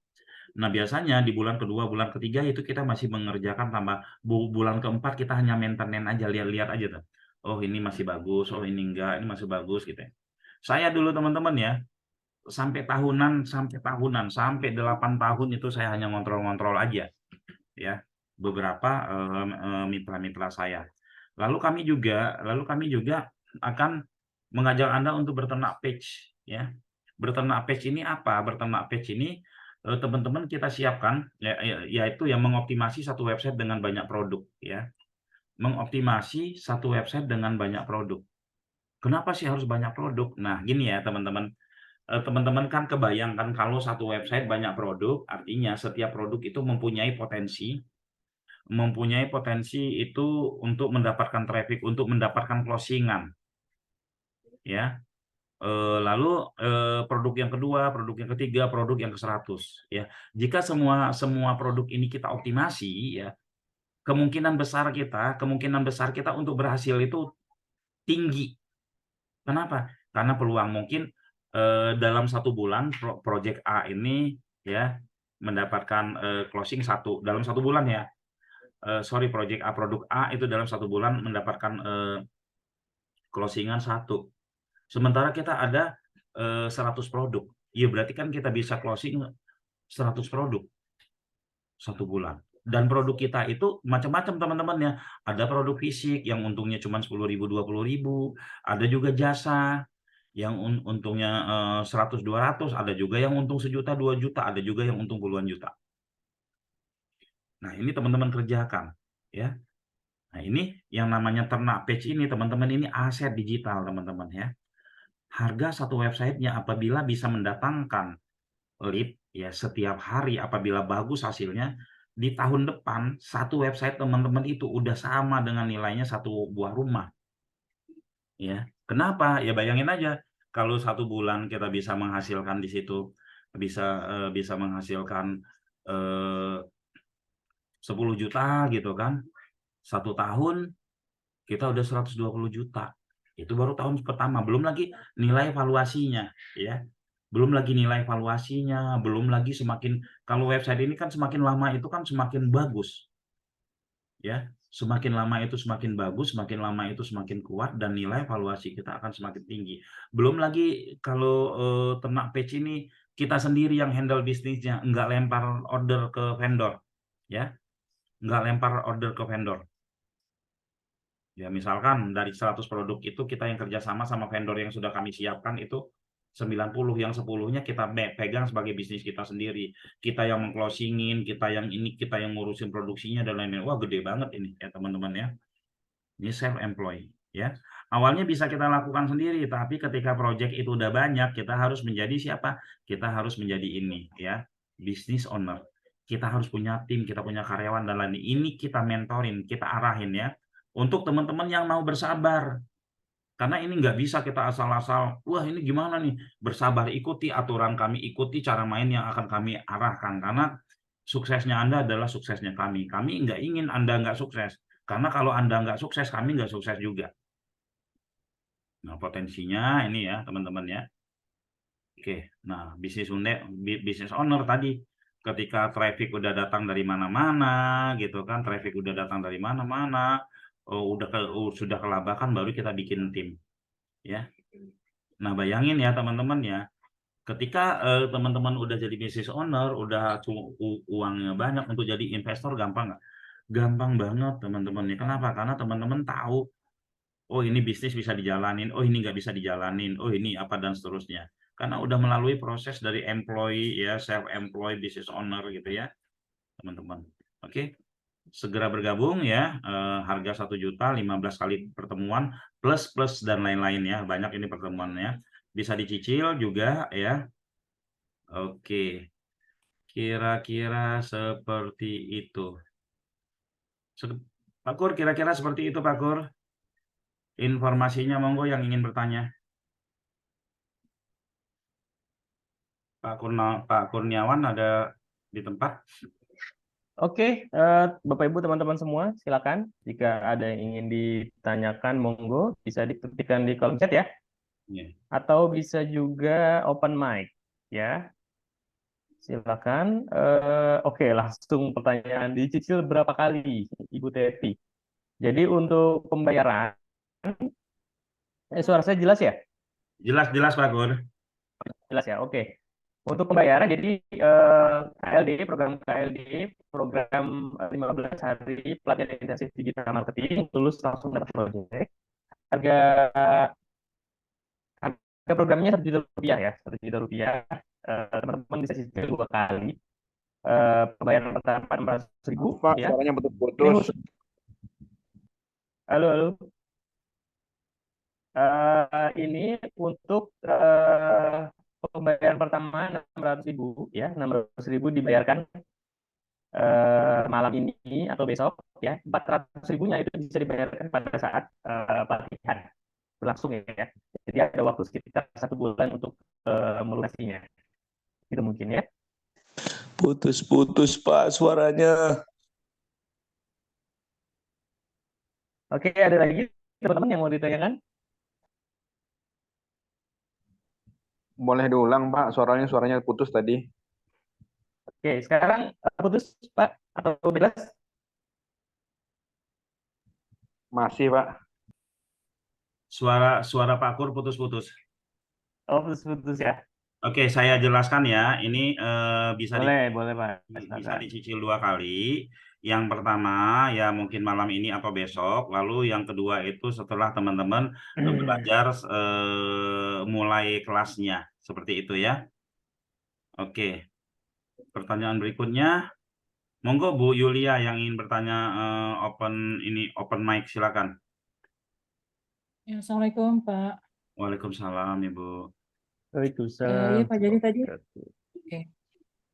Nah, biasanya di bulan kedua, bulan ketiga itu kita masih mengerjakan tambah bulan keempat kita hanya maintenance aja, lihat-lihat aja tuh. Oh, ini masih bagus, oh ini enggak, ini masih bagus gitu ya. Saya dulu teman-teman ya, sampai 8 tahun itu saya hanya ngontrol-ngontrol aja ya beberapa mitra-mitra saya. Lalu kami juga akan mengajak Anda untuk berternak page ya. Berternak page ini apa? Berternak page ini teman-teman kita siapkan yaitu yang mengoptimasi satu website dengan banyak produk ya. Mengoptimasi satu website dengan banyak produk. Kenapa sih harus banyak produk? Nah, gini ya teman-teman. Teman-teman kan kebayangkan kalau satu website banyak produk, artinya setiap produk itu mempunyai potensi itu untuk mendapatkan traffic, untuk mendapatkan closingan ya. Lalu produk yang kedua, produk yang ketiga, produk yang ke-100 ya. Jika semua produk ini kita optimasi ya, kemungkinan besar kita untuk berhasil itu tinggi. Kenapa? Karena peluang mungkin dalam 1 bulan project A ini ya mendapatkan closing 1 dalam 1 bulan ya. Project A, produk A itu dalam 1 bulan mendapatkan closingan 1. Sementara kita ada 100 produk. Ya berarti kan kita bisa closing 100 produk 1 bulan. Dan produk kita itu macam-macam teman-teman ya. Ada produk fisik yang untungnya cuma 10.000, 20.000, ada juga jasa yang untungnya 100-200, ada juga yang untung 1 juta 2 juta, ada juga yang untung puluhan juta. Nah, ini teman-teman kerjakan ya. Nah, ini yang namanya ternak page ini teman-teman, ini aset digital teman-teman ya. Harga satu websitenya apabila bisa mendatangkan lead ya setiap hari, apabila bagus hasilnya, di tahun depan satu website teman-teman itu udah sama dengan nilainya satu buah rumah ya. Kenapa? Ya bayangin aja kalau 1 bulan kita bisa menghasilkan di situ bisa menghasilkan 10 juta gitu kan. 1 tahun kita udah 120 juta. Itu baru tahun pertama, belum lagi nilai valuasinya ya. Belum lagi nilai valuasinya, belum lagi semakin, kalau website ini kan semakin lama itu kan semakin bagus ya. Semakin lama itu semakin bagus, semakin lama itu semakin kuat, dan nilai valuasi kita akan semakin tinggi. Belum lagi kalau ternak page ini kita sendiri yang handle bisnisnya, nggak lempar order ke vendor ya, nggak lempar order ke vendor. Ya, misalkan dari 100 produk itu kita yang kerjasama sama vendor yang sudah kami siapkan itu 90, yang 10-nya kita pegang sebagai bisnis kita sendiri. Kita yang meng-closingin, kita yang ini, kita yang ngurusin produksinya dan lain-lain. Wah, gede banget ini ya teman-teman ya. Ini self-employed ya. Awalnya bisa kita lakukan sendiri, tapi ketika project itu udah banyak, kita harus menjadi siapa? Kita harus menjadi ini ya, business owner. Kita harus punya tim, kita punya karyawan dan lain-lain. Ini kita mentorin, kita arahin ya. Untuk teman-teman yang mau bersabar, karena ini nggak bisa kita asal-asal, wah ini gimana nih, bersabar, ikuti aturan kami, ikuti cara main yang akan kami arahkan, karena suksesnya Anda adalah suksesnya kami. Kami nggak ingin Anda nggak sukses, karena kalau Anda nggak sukses, kami nggak sukses juga. Nah, potensinya ini ya teman-teman ya. Oke, nah business owner tadi, ketika traffic udah datang dari mana-mana gitu kan, traffic udah datang dari mana-mana, sudah kelabakan, baru kita bikin tim ya. Nah, bayangin ya teman-teman ya, ketika teman-teman udah jadi business owner, udah uangnya banyak, untuk jadi investor gampang nggak? Gampang banget teman-teman ya. Kenapa? Karena teman-teman tahu, oh ini bisnis bisa dijalanin, oh ini nggak bisa dijalanin, oh ini apa dan seterusnya. Karena udah melalui proses dari employee ya, self-employed business owner gitu ya teman-teman. Oke, segera bergabung ya. Harga 1 juta, 15 kali pertemuan, plus plus dan lain-lain ya. Banyak ini pertemuannya. Bisa dicicil juga ya. Oke, kira-kira seperti itu. Pak Kur, kira-kira seperti itu Pak Kur. Informasinya monggo yang ingin bertanya. Pak Kurniawan ada di tempat? Oke, Bapak Ibu teman-teman semua, silakan jika ada yang ingin ditanyakan, monggo bisa diketikkan di kolom chat ya, Iya. atau bisa juga open mic ya. Silakan. Oke, langsung pertanyaan, dicicil berapa kali, Ibu Teti? Jadi untuk pembayaran, suara saya jelas ya? Jelas-jelas Pak Kur. Jelas ya, oke. Untuk pembayaran, jadi KLD, program KLD, program 15 hari pelatihan intensif digital marketing, lulus langsung dapat proyek. Harga harga programnya Rp1 juta ya, Rp1 juta. Teman-teman bisa cicil 2 kali. Pembayaran pertama 600.000 Pak, ya. suaranya Ini putus-putus. khusus. Halo, halo. Ini untuk pembayaran pertama 600.000 ya, 600.000 dibayarkan malam ini atau besok ya. 400.000-nya itu bisa dibayarkan pada saat pelatihan berlangsung ya. Jadi ada waktu sekitar 1 bulan untuk melunasinya. Itu mungkin ya. Putus-putus Pak suaranya. Oke, ada lagi teman-teman yang mau ditanyakan? Boleh diulang Pak, suaranya putus tadi. Oke, sekarang putus Pak atau jelas? Masih Pak. Suara Pak Kur putus-putus. Oh, putus-putus ya. Oke, saya jelaskan ya. Ini bisa Boleh Pak. bisa Silakan. dicicil 2 kali. Yang pertama ya mungkin malam ini atau besok, lalu yang kedua itu setelah teman-teman belajar mulai kelasnya, seperti itu ya. Oke, pertanyaan berikutnya, monggo Bu Yulia yang ingin bertanya, open mic silakan. Ya, Assalamualaikum Pak. Waalaikumsalam Ibu. Waalaikumsalam. Iya Pak, jadi tadi oke.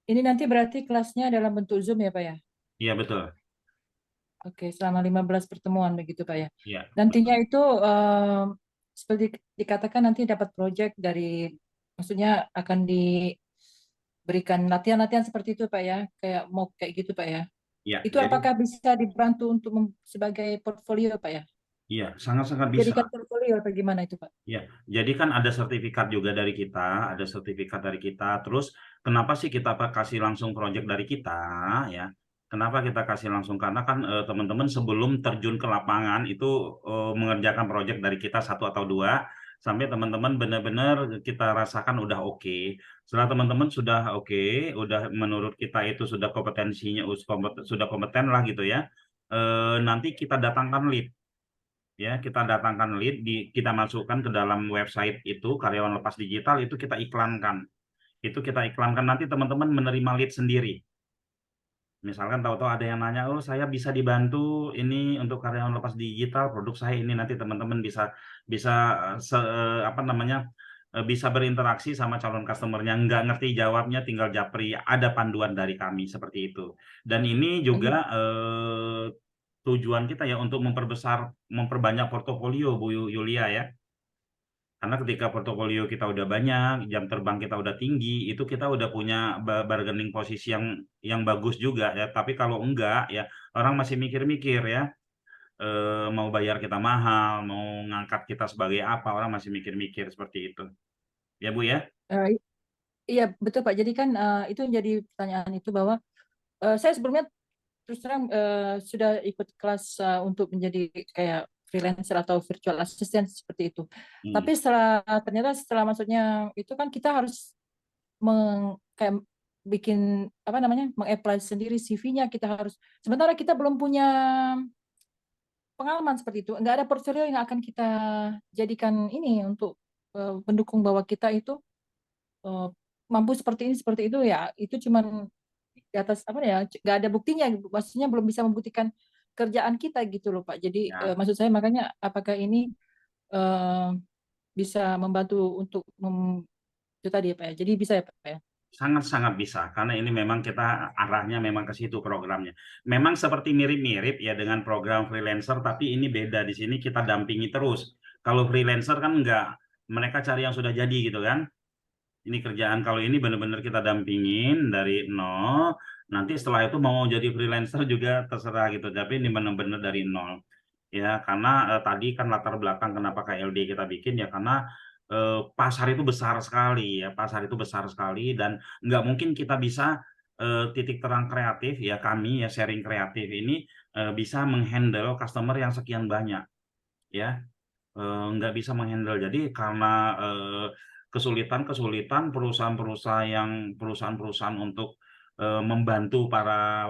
Ini nanti berarti kelasnya dalam bentuk Zoom ya Pak ya? Iya betul. Oke, selama 15 pertemuan begitu Pak ya. Iya. Nantinya itu seperti dikatakan nanti dapat project dari, maksudnya akan diberikan latihan-latihan seperti itu Pak ya, kayak mau kayak gitu Pak ya. Iya. Itu apakah bisa dibantu untuk sebagai portfolio Pak ya? Iya, sangat-sangat bisa. Jadikan portfolio atau gimana itu Pak? Ya, jadi kan ada sertifikat juga dari kita, ada sertifikat dari kita. Terus kenapa sih kita kasih langsung project dari kita ya? Kenapa kita kasih langsung? Karena kan teman-teman sebelum terjun ke lapangan itu mengerjakan project dari kita satu atau dua, sampai teman-teman benar-benar kita rasakan udah oke. Setelah teman-teman sudah oke, udah menurut kita itu sudah kompetensinya sudah kompeten lah gitu ya. Nanti kita datangkan lead. Ya, kita datangkan lead, kita masukkan ke dalam website itu, karyawan lepas digital itu kita iklankan. Itu kita iklankan, nanti teman-teman menerima lead sendiri. Misalkan tahu-tahu ada yang nanya, oh saya bisa dibantu ini untuk karyawan lepas digital, produk saya ini, nanti teman-teman bisa bisa berinteraksi sama calon customernya, nggak ngerti jawabnya tinggal japri, ada panduan dari kami seperti itu. Dan ini juga tujuan kita ya untuk memperbanyak portofolio Bu Yulia ya. Karena ketika portofolio kita udah banyak, jam terbang kita udah tinggi, itu kita udah punya bargaining posisi yang bagus juga ya. Tapi kalau enggak ya, orang masih mikir-mikir ya, mau bayar kita mahal, mau ngangkat kita sebagai apa, orang masih mikir-mikir seperti itu. Ya Bu ya? Iya betul Pak. Jadi kan itu menjadi pertanyaan itu bahwa saya sebelumnya terus terang sudah ikut kelas untuk menjadi kayak freelancer atau virtual assistant seperti itu. Tapi ternyata setelah maksudnya itu kan kita harus kayak bikin apa namanya mengapply sendiri CV-nya, kita harus, sementara kita belum punya pengalaman seperti itu, nggak ada portfolio yang akan kita jadikan ini untuk mendukung bahwa kita itu mampu seperti itu ya, itu cuman di atas apa ya, nggak ada buktinya, maksudnya belum bisa membuktikan kerjaan kita gitu loh Pak. Jadi maksud saya makanya apakah ini bisa membantu untuk itu tadi ya Pak ya. Jadi bisa ya Pak ya. Sangat-sangat bisa, karena ini memang kita arahnya memang ke situ programnya. Memang seperti mirip-mirip ya dengan program freelancer, tapi ini beda. Di sini kita dampingi terus. Kalau freelancer kan enggak, mereka cari yang sudah jadi gitu kan. Ini kerjaan, kalau ini benar-benar kita dampingin dari nol. Nanti setelah itu mau jadi freelancer juga terserah gitu, tapi ini benar-benar dari nol. Ya, karena tadi kan latar belakang kenapa KLD kita bikin ya karena pasar itu besar sekali ya, pasar itu besar sekali dan nggak mungkin kita bisa titik terang kreatif ya, kami ya sharing kreatif ini bisa menghandle customer yang sekian banyak ya, nggak bisa menghandle. Jadi karena kesulitan perusahaan-perusahaan untuk membantu para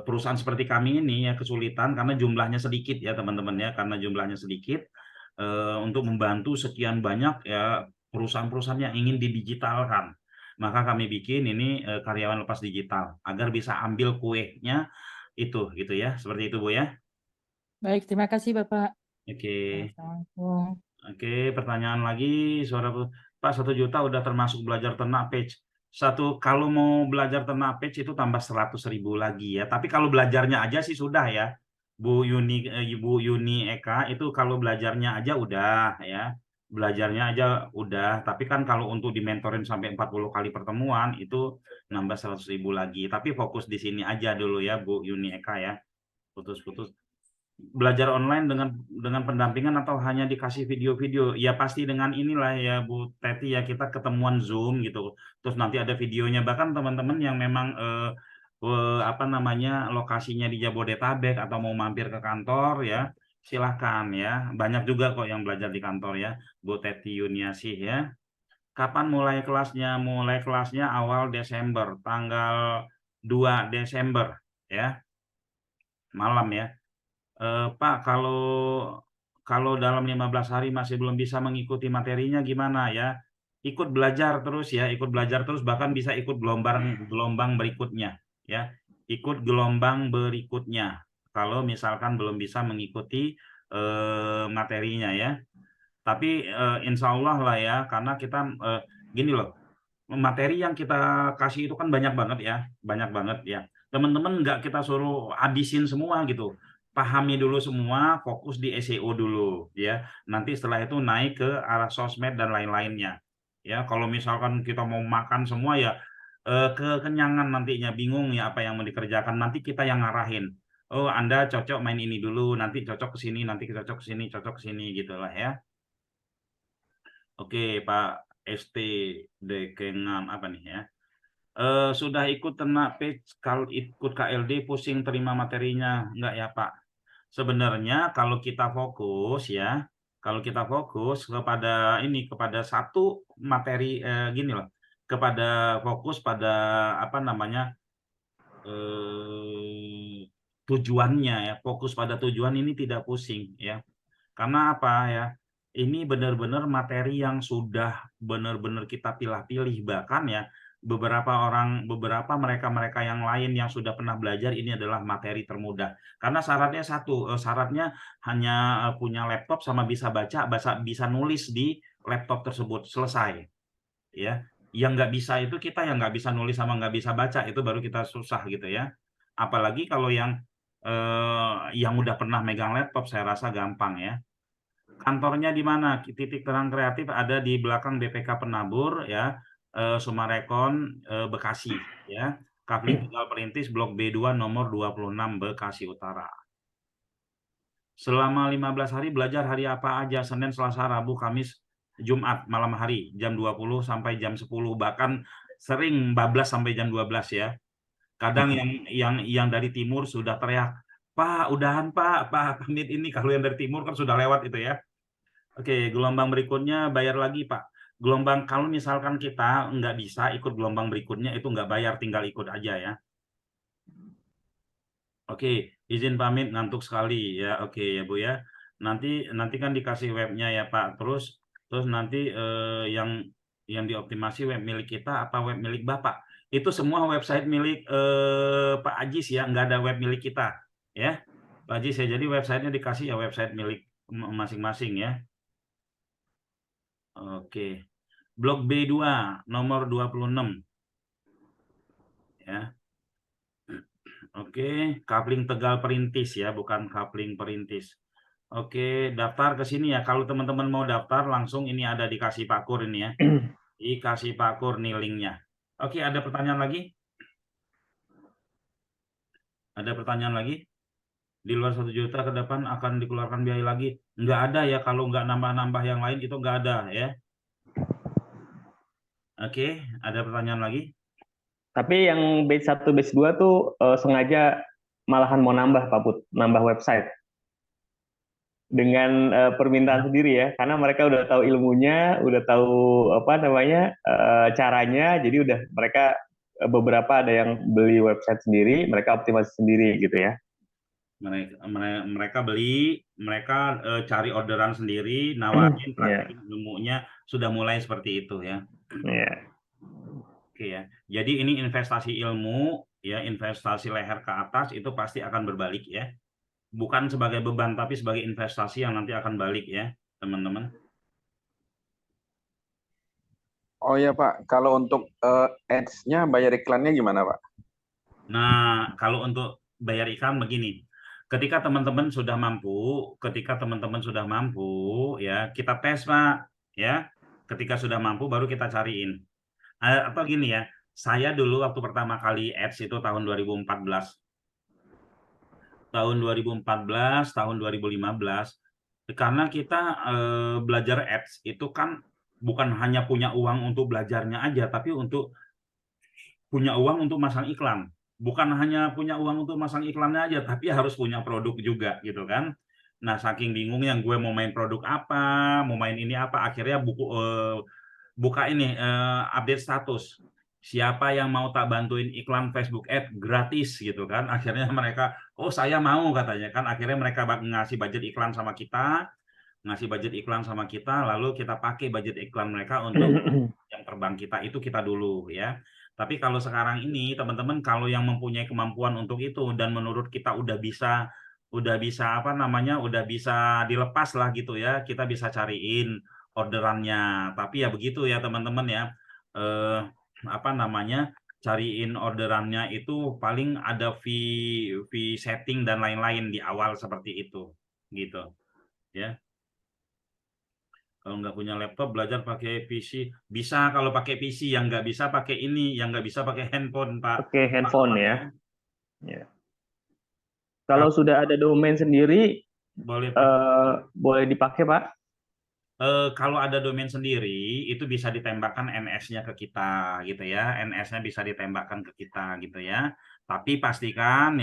perusahaan seperti kami ini ya kesulitan karena jumlahnya sedikit ya teman-teman ya, karena jumlahnya sedikit untuk membantu sekian banyak ya perusahaan-perusahaan yang ingin didigitalkan, maka kami bikin ini karyawan lepas digital agar bisa ambil kuenya itu gitu ya, seperti itu Bu ya. Baik, terima kasih Bapak. Oke. Assalamualaikum. Oke, pertanyaan lagi, suara Pak, 1 juta udah termasuk belajar ternak page. Kalau mau belajar ternak page itu tambah 100.000 lagi ya. Tapi kalau belajarnya aja sih sudah ya, Bu Yuni Eka, itu kalau belajarnya aja udah ya. Belajarnya aja udah. Tapi kan kalau untuk dimentorin sampai 40 kali pertemuan itu nambah 100.000 lagi. Tapi fokus di sini aja dulu ya Bu Yuni Eka ya. Putus-putus. Belajar online dengan pendampingan atau hanya dikasih video-video? Ya pasti dengan inilah ya Bu Teti ya, kita ketemuan Zoom gitu. Terus nanti ada videonya, bahkan teman-teman yang memang lokasinya di Jabodetabek atau mau mampir ke kantor ya, silahkan ya. Banyak juga kok yang belajar di kantor ya, Bu Teti Yuniasih ya. Kapan mulai kelasnya? Mulai kelasnya awal Desember, tanggal 2 Desember ya, malam ya. Pak, kalau dalam 15 hari masih belum bisa mengikuti materinya gimana ya? Ikut belajar terus ya, ikut belajar terus, bahkan bisa ikut gelombang berikutnya ya. Ikut gelombang berikutnya kalau misalkan belum bisa mengikuti materinya ya. Tapi insya Allah lah ya, karena kita gini loh, materi yang kita kasih itu kan banyak banget ya, banyak banget ya. Teman-teman nggak kita suruh habisin semua gitu. Pahami dulu semua, fokus di SEO dulu ya. Nanti setelah itu naik ke arah sosmed dan lain-lainnya. Ya, kalau misalkan kita mau makan semua ya kekenyangan nantinya, bingung ya apa yang mau dikerjakan. Nanti kita yang ngarahin. Oh, Anda cocok main ini dulu, nanti cocok ke sini, nanti cocok ke sini, cocok ke sini gitu lah ya. Oke, Pak ST Dekengan apa nih ya? Sudah ikut ternak page, kalau ikut KLD pusing terima materinya enggak ya Pak? Sebenarnya kalau kita fokus ya, kalau kita fokus kepada ini, kepada satu materi gini loh, kepada fokus pada apa namanya tujuannya ya, fokus pada tujuan ini tidak pusing ya. Karena apa ya? Ini benar-benar materi yang sudah benar-benar kita pilih-pilih, bahkan ya beberapa mereka-mereka yang lain yang sudah pernah belajar ini adalah materi termudah. Karena syaratnya satu, syaratnya hanya punya laptop sama bisa baca, bisa nulis di laptop tersebut, selesai. Ya, yang nggak bisa itu kita yang nggak bisa nulis sama nggak bisa baca itu baru kita susah gitu ya. Apalagi kalau yang udah pernah megang laptop, saya rasa gampang ya. Kantornya di mana? Titik Terang Kreatif ada di belakang BPK Penabur ya, Sumarekon, Bekasi ya. Kafling Tegal Perintis Blok B2 nomor 26 Bekasi Utara. Selama 15 hari belajar hari apa aja? Senin, Selasa, Rabu, Kamis, Jumat malam hari jam 20 sampai jam 10, bahkan sering bablas sampai jam 12 ya. Kadang yang dari timur sudah teriak, "Pak, udahan Pak, pamit ini." Kalau yang dari timur kan sudah lewat itu ya. Oke, gelombang berikutnya bayar lagi, Pak. Gelombang kalau misalkan kita nggak bisa ikut gelombang berikutnya itu nggak bayar, tinggal ikut aja ya. Oke, izin pamit, ngantuk sekali ya. Oke ya Bu ya. Nanti kan dikasih webnya ya Pak. Terus nanti yang dioptimasi web milik kita apa web milik Bapak? Itu semua website milik Pak Ajis ya, nggak ada web milik kita ya. Pak Ajis ya, jadi websitenya dikasih ya website milik masing-masing ya. Oke. Blok B2 nomor 26 ya. Oke, Kafling Tegal Perintis ya, bukan Kafling Perintis. Oke, daftar ke sini ya. Kalau teman-teman mau daftar langsung ini ada dikasih Pak Kur ini ya. Dikasih Pak Kur nih linknya. Oke, ada pertanyaan lagi? Ada pertanyaan lagi? Di luar 1 juta ke depan akan dikeluarkan biaya lagi? Nggak ada ya, kalau nggak nambah-nambah yang lain itu nggak ada ya. Oke, ada pertanyaan lagi? Tapi yang batch 1, batch 2 tuh sengaja malahan mau nambah Pak Put, nambah website dengan permintaan sendiri ya, karena mereka udah tahu ilmunya, udah tahu apa namanya caranya, jadi udah mereka beberapa ada yang beli website sendiri, mereka optimasi sendiri gitu ya. Mereka beli, mereka cari orderan sendiri, nawarin praktik ilmunya, sudah mulai seperti itu ya. Oke ya. Jadi ini investasi ilmu ya, investasi leher ke atas itu pasti akan berbalik ya. Bukan sebagai beban tapi sebagai investasi yang nanti akan balik ya, teman-teman. Oh ya Pak, kalau untuk ads-nya bayar iklannya gimana Pak? Nah, kalau untuk bayar iklan begini. Ketika teman-teman sudah mampu ya, kita tes Pak ya. Ketika sudah mampu baru kita cariin. Atau gini ya, saya dulu waktu pertama kali ads itu tahun 2014. Tahun 2014, tahun 2015, karena kita belajar ads itu kan bukan hanya punya uang untuk belajarnya aja, tapi untuk punya uang untuk masang iklan. Bukan hanya punya uang untuk masang iklannya aja, tapi harus punya produk juga gitu kan. Nah, saking bingungnya gue mau main produk apa, mau main ini apa, akhirnya buka ini update status. siapa yang mau tak bantuin iklan Facebook Ad gratis gitu kan. Akhirnya mereka, oh saya mau katanya kan. Akhirnya mereka ngasih budget iklan sama kita, lalu kita pakai budget iklan mereka untuk yang terbang kita itu kita dulu ya. Tapi kalau sekarang ini teman-teman kalau yang mempunyai kemampuan untuk itu dan menurut kita udah bisa apa namanya udah bisa dilepas lah gitu ya, kita bisa cariin orderannya. Tapi ya begitu ya teman-teman ya. Eh, apa namanya cariin orderannya itu paling ada fee setting dan lain-lain di awal seperti itu gitu ya. Kalau nggak punya laptop belajar pakai PC bisa, kalau pakai PC yang nggak bisa pakai ini, yang nggak bisa pakai handphone Pak. Oke, handphone ya. Ya. Kalau Kalau sudah ada domain sendiri, boleh Pak. boleh dipakai Pak. Kalau ada domain sendiri itu bisa ditembakkan NS-nya ke kita gitu ya, NS-nya bisa ditembakkan ke kita gitu ya. Tapi pastikan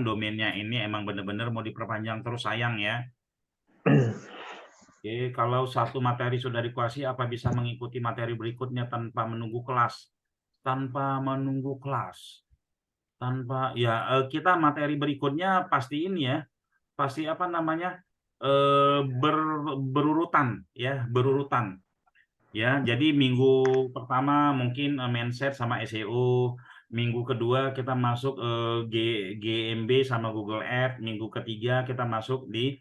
domainnya ini emang benar-benar mau diperpanjang terus sayang ya. Oke, kalau satu materi sudah dikuasai, apa bisa mengikuti materi berikutnya tanpa menunggu kelas? Tanpa menunggu kelas. Kita materi berikutnya pasti ini ya, pasti apa namanya berurutan ya. Jadi minggu pertama mungkin mindset sama SEO, minggu kedua kita masuk GMB sama Google Ads, minggu ketiga kita masuk di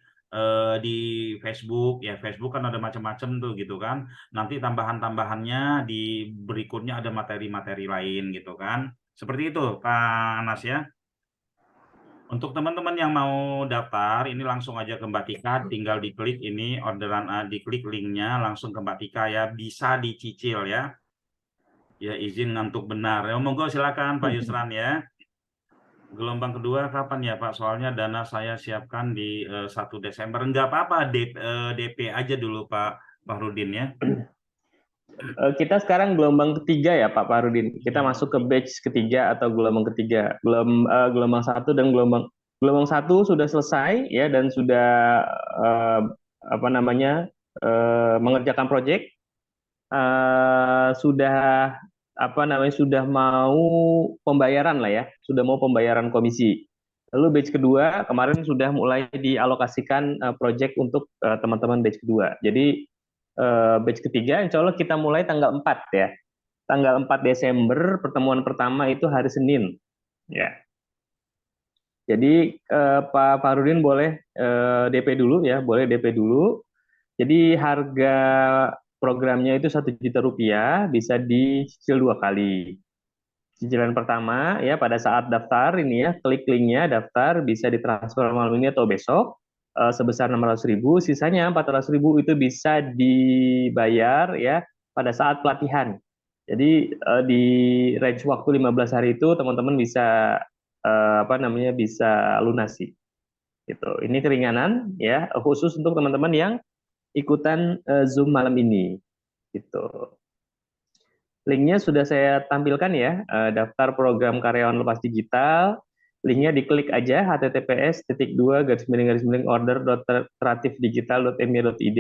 Facebook ya. Facebook kan ada macam-macam tuh gitu kan, nanti tambahannya di berikutnya ada materi-materi lain gitu kan, seperti itu Pak Anas ya. Untuk teman-teman yang mau daftar, ini langsung aja ke Mbak Tika, tinggal diklik ini orderan, diklik linknya langsung ke Mbak Tika ya, bisa dicicil ya. Ya izin ngantuk benar. Ya, monggo silakan Pak Yusran ya. Gelombang kedua kapan ya Pak? Soalnya dana saya siapkan di 1 Desember. Enggak apa-apa, DP aja dulu Pak Fahrudin ya. Kita sekarang gelombang ketiga ya Pak Farudin. Kita masuk ke batch ketiga atau gelombang ketiga. Gelombang satu dan gelombang satu sudah selesai ya dan sudah apa namanya mengerjakan proyek. Sudah apa namanya sudah mau pembayaran lah ya, sudah mau pembayaran komisi. Lalu batch kedua kemarin sudah mulai dialokasikan proyek untuk teman-teman batch kedua. Jadi batch ketiga insya Allah kita mulai tanggal 4 ya. Tanggal 4 Desember pertemuan pertama itu hari Senin ya. Jadi Pak Farudin boleh DP dulu ya, boleh DP dulu. Jadi harga programnya itu 1 juta rupiah, bisa dicicil 2 kali. Cicilan pertama ya pada saat daftar ini ya, klik linknya daftar, bisa ditransfer malam ini atau besok sebesar 600.000, sisanya 400.000 itu bisa dibayar ya pada saat pelatihan. Jadi di range waktu 15 hari itu teman-teman bisa apa namanya bisa lunasi. Gitu. Ini keringanan ya khusus untuk teman-teman yang ikutan Zoom malam ini. Gitu. Linknya sudah saya tampilkan ya, daftar program karyawan lepas digital. Linknya diklik aja https://order.kreatifdigital.me.id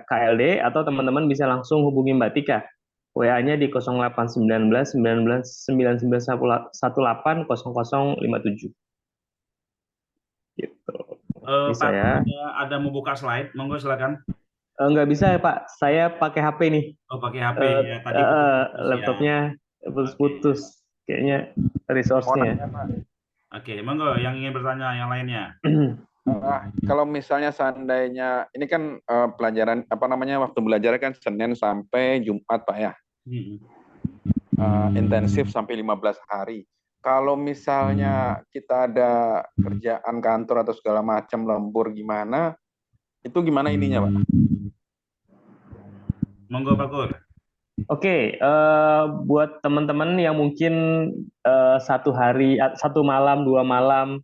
/KLD atau teman-teman bisa langsung hubungi Mbak Tika. WA-nya di 0819 19 9918 0057. Gitu. Bisa Pak, ya. ada mau buka slide, monggo silakan. Nggak bisa ya Pak, saya pakai HP nih. Oh pakai HP ya, tadi putus Laptopnya putus-putus, kayaknya resource-nya. Oke, monggo yang ingin bertanya yang lainnya. Kalau misalnya seandainya ini kan pelajaran apa namanya waktu belajar kan Senin sampai Jumat Pak ya. Intensif sampai 15 hari. Kalau misalnya kita ada kerjaan kantor atau segala macam lembur gimana, itu gimana ininya Pak? Monggo Pak Kur. Oke, buat teman-teman yang mungkin 1 hari, 1 malam, 2 malam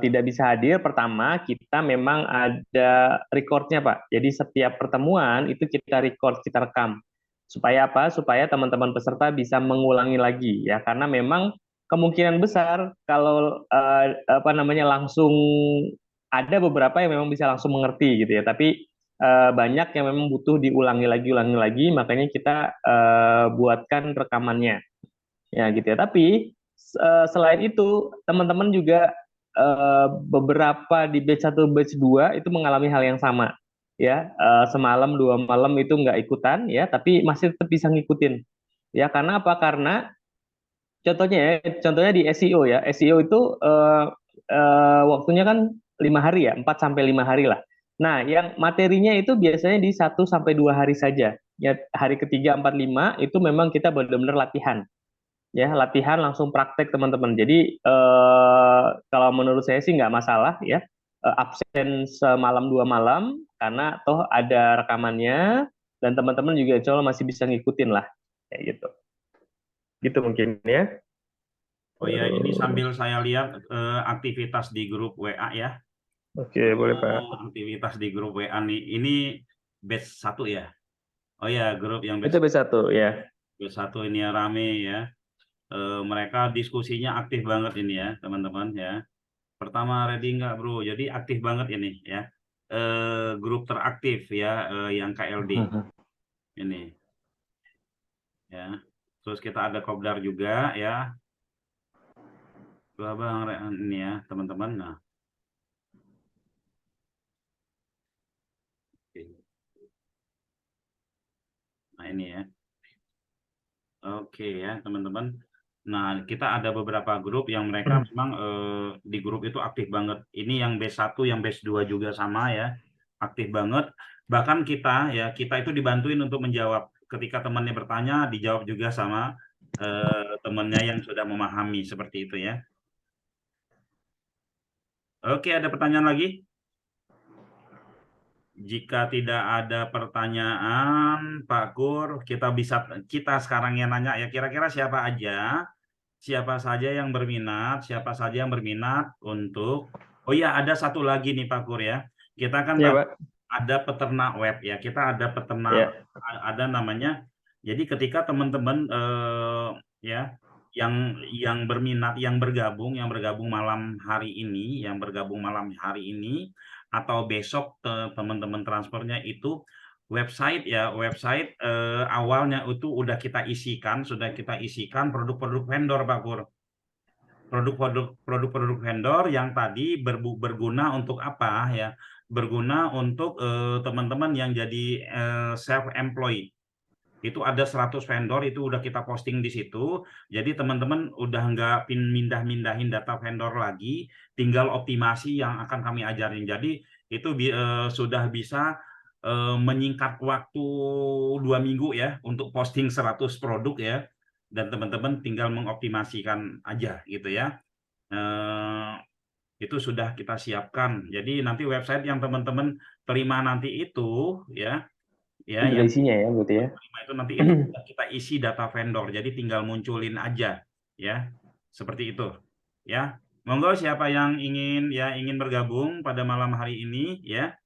tidak bisa hadir, pertama kita memang ada recordnya Pak. Jadi setiap pertemuan itu kita record, kita rekam. Supaya apa? Supaya teman-teman peserta bisa mengulangi lagi ya, karena memang kemungkinan besar kalau apa namanya langsung ada beberapa yang memang bisa langsung mengerti gitu ya. Tapi banyak yang memang butuh diulangi lagi, makanya kita buatkan rekamannya, ya gitu ya. Tapi selain itu, teman-teman juga beberapa di batch 1, batch 2 itu mengalami hal yang sama, ya. Semalam 2 malam itu nggak ikutan, ya, tapi masih tetap bisa ngikutin, ya. Karena apa? Karena contohnya di SEO, ya. SEO itu waktunya kan 5 hari, ya, 4 sampai 5 hari lah. Nah, yang materinya itu biasanya di 1 sampai 2 hari saja. Ya, hari ketiga, 4, 5 itu memang kita benar-benar latihan, ya, latihan langsung praktek teman-teman. Jadi kalau menurut saya sih nggak masalah, ya, absen semalam 2 malam karena toh ada rekamannya dan teman-teman juga insya Allah masih bisa ngikutin lah, kayak gitu. Gitu mungkin, ya. Oh ya, ini sambil saya lihat aktivitas di grup WA ya. Oke, boleh Pak. Aktivitas di grup WA nih. Ini batch 1 ya. Oh ya, grup yang Itu batch B1, ya. 1 ini ya, rame ya. Mereka diskusinya aktif banget ini ya, teman-teman ya. Pertama, ready nggak bro? Jadi aktif banget ini ya. Grup teraktif ya, yang KLD ini ya. Terus kita ada kopdar juga ya. Bang ini ya teman-teman. Nah, nah ini ya. Oke ya teman-teman. Nah, kita ada beberapa grup yang mereka memang di grup itu aktif banget. Ini yang batch 1, yang batch 2 juga sama ya. Aktif banget. Bahkan kita itu dibantuin untuk menjawab. Ketika temannya bertanya, dijawab juga sama temannya yang sudah memahami, seperti itu ya. Oke, ada pertanyaan lagi? Jika tidak ada pertanyaan, Pak Kur, kita sekarang yang nanya ya, kira-kira siapa saja yang berminat untuk, oh ya, ada satu lagi nih Pak Kur ya. Kita kan Ya, Pak. ada peternak web ya, kita ada peternak, Ya. ada namanya. Jadi ketika teman-teman ya yang berminat, yang bergabung malam hari ini, atau besok teman-teman transfernya itu website awalnya itu sudah kita isikan produk-produk vendor Pak Pur. Produk-produk vendor yang tadi berguna untuk apa ya? Berguna untuk teman-teman yang jadi self-employed. Itu ada 100 vendor, itu udah kita posting di situ. Jadi teman-teman udah nggak mindah-mindahin data vendor lagi, tinggal optimasi yang akan kami ajarin. Jadi itu sudah bisa menyingkat waktu 2 minggu ya untuk posting 100 produk ya. Dan teman-teman tinggal mengoptimasikan aja gitu ya. Itu sudah kita siapkan. Jadi nanti website yang teman-teman terima nanti itu ya Itu yang isinya ya, berarti ya. itu nanti itu kita isi data vendor, jadi tinggal munculin aja ya, seperti itu ya. Monggo siapa yang ingin bergabung pada malam hari ini ya.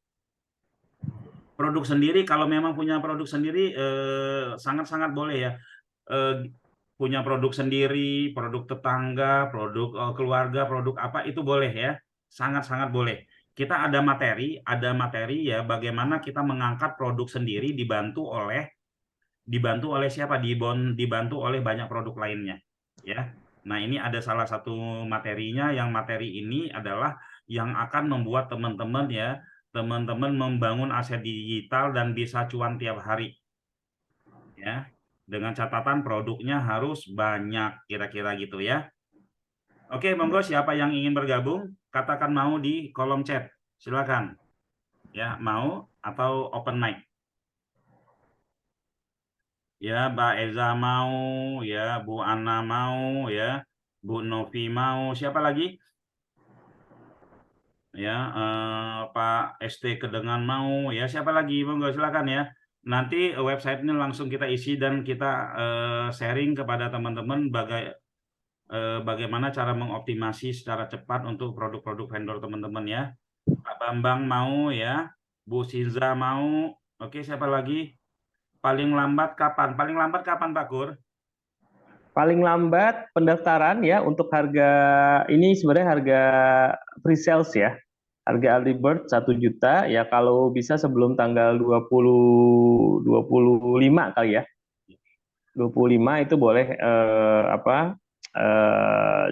Produk sendiri, kalau memang punya produk sendiri sangat-sangat boleh ya. Punya produk sendiri, produk tetangga, produk keluarga, produk apa itu boleh ya, sangat-sangat boleh. Kita ada materi ya, bagaimana kita mengangkat produk sendiri dibantu oleh siapa? Dibantu oleh banyak produk lainnya ya. Nah, ini ada salah satu materinya, yang materi ini adalah yang akan membuat teman-teman membangun aset digital dan bisa cuan tiap hari ya, dengan catatan produknya harus banyak, kira-kira gitu ya. Oke, monggo siapa yang ingin bergabung katakan mau di kolom chat, silakan ya, mau atau open mic. Ya, Mbak Eza mau, ya, Bu Ana mau, ya, Bu Novi mau, siapa lagi? Ya, Pak ST Kedengan mau, ya, siapa lagi? Monggo silakan ya. Nanti websitenya langsung kita isi dan kita sharing kepada teman-teman bagaimana cara mengoptimasi secara cepat untuk produk-produk vendor teman-teman ya. Pak Bambang mau ya, Bu Sinza mau, oke, siapa lagi? Paling lambat kapan? Pak Kur? Paling lambat pendaftaran ya untuk harga ini sebenarnya harga pre-sales ya. Harga early bird 1 juta ya, kalau bisa sebelum tanggal 25 kali ya. 25 itu boleh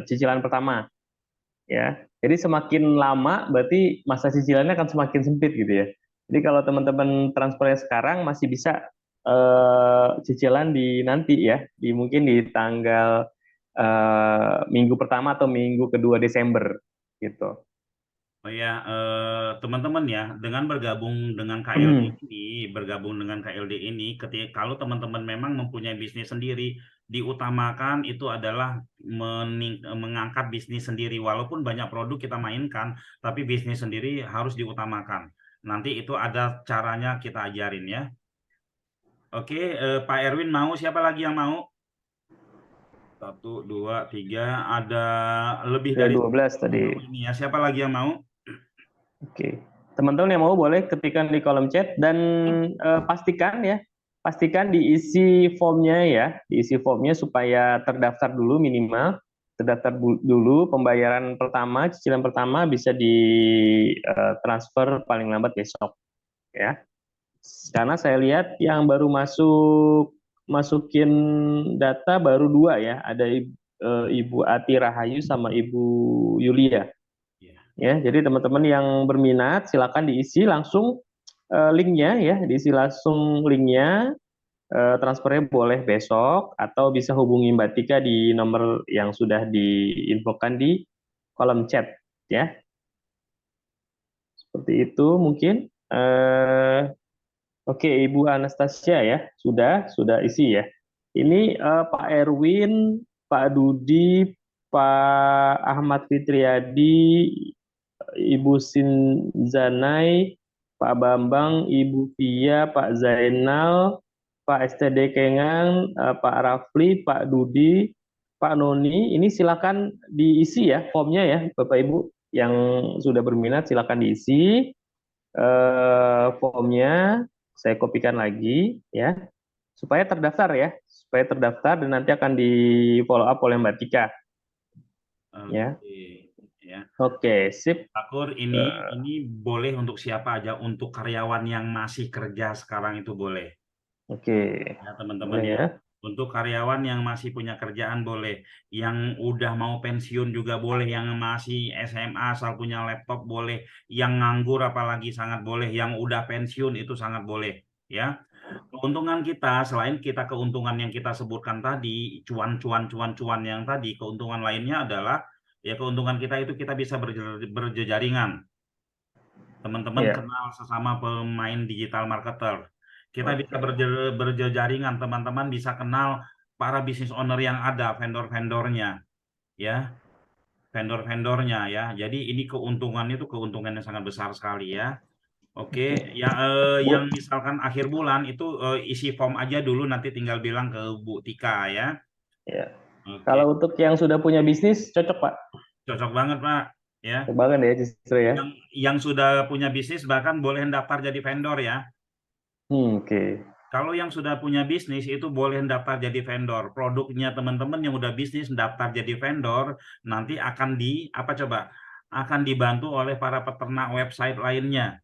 cicilan pertama ya. Jadi semakin lama berarti masa cicilannya akan semakin sempit gitu ya. Jadi kalau teman-teman transfernya sekarang masih bisa cicilan di nanti ya, di mungkin di tanggal minggu pertama atau minggu kedua Desember gitu. Oh ya, teman-teman ya, dengan bergabung dengan KLD ini, ketika kalau teman-teman memang mempunyai bisnis sendiri, diutamakan itu adalah mengangkat bisnis sendiri. Walaupun banyak produk kita mainkan, tapi bisnis sendiri harus diutamakan. Nanti itu ada caranya kita ajarin ya. Oke, Pak Erwin mau, siapa lagi yang mau? 1, 2, 3, ada lebih Ada dari 12 tadi. ini ya. Siapa lagi yang mau? Oke, teman-teman yang mau boleh ketikkan di kolom chat dan pastikan diisi formnya ya, diisi formnya supaya terdaftar dulu minimal, dulu pembayaran pertama, cicilan pertama bisa di transfer paling lambat besok ya. Karena saya lihat yang baru masukin data baru 2 ya, ada Ibu Ati Rahayu sama Ibu Yulia. Ya, jadi teman-teman yang berminat silakan diisi langsung linknya ya, diisi langsung linknya, transfernya boleh besok atau bisa hubungi Mbak Tika di nomor yang sudah diinfokan di kolom chat ya. Seperti itu mungkin. Oke, Ibu Anastasia ya, sudah isi ya. Ini Pak Erwin, Pak Dudi, Pak Ahmad Fitriadi, Ibu Sinzanai, Pak Bambang, Ibu Pia, Pak Zainal, Pak STD Kengang, Pak Rafli, Pak Dudi, Pak Noni. Ini silakan diisi ya formnya ya, Bapak Ibu yang sudah berminat silakan diisi formnya. Saya kopikan lagi ya, supaya terdaftar dan nanti akan di follow up oleh Mbak Tika. Ya. Ya. Oke, sip. Pak Kur, ini boleh untuk siapa aja, untuk karyawan yang masih kerja sekarang itu boleh. Oke. Ya, teman-teman Boleh ya. ya. Untuk karyawan yang masih punya kerjaan boleh, yang udah mau pensiun juga boleh, yang masih SMA asal punya laptop boleh, yang nganggur apalagi sangat boleh, yang udah pensiun itu sangat boleh, ya. Keuntungan kita, selain kita keuntungan yang kita sebutkan tadi, cuan yang tadi, keuntungan lainnya adalah ya keuntungan kita itu kita bisa berjejaringan. Teman-teman Iya. kenal sesama pemain digital marketer. Kita Oke. bisa berjejaringan, teman-teman bisa kenal para business owner yang ada, vendor-vendornya, ya, vendor-vendornya ya. Jadi ini keuntungannya itu keuntungan yang sangat besar sekali ya. Oke, ya yang misalkan akhir bulan itu isi form aja dulu, nanti tinggal bilang ke Bu Tika ya. Ya. Oke, Kalau untuk yang sudah punya bisnis cocok Pak. cocok banget Pak. Ya, Cocok banget ya justru ya. yang sudah punya bisnis bahkan boleh daftar jadi vendor ya. Oke. Kalau yang sudah punya bisnis itu boleh daftar jadi vendor. Produknya teman-teman yang udah bisnis daftar jadi vendor, nanti akan apa coba? Akan dibantu oleh para peternak website lainnya,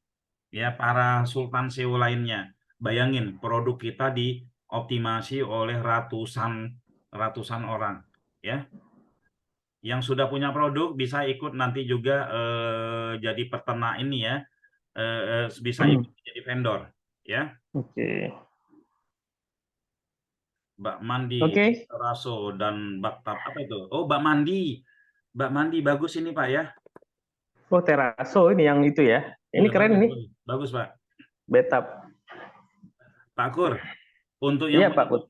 ya, para sultan SEO lainnya. Bayangin produk kita dioptimasi oleh ratusan orang, ya. Yang sudah punya produk bisa ikut nanti juga jadi peternak ini ya, bisa ikut jadi vendor, ya. Oke. Mbak Mandi, Oke. Raso dan Baktab apa itu? Oh, Mbak Mandi bagus ini Pak ya. Oh, Teraso ini yang itu ya. Ini Ya, keren bagus, nih. bagus Pak. Betap. Pak Kur, untuk Iya yang Pak Put.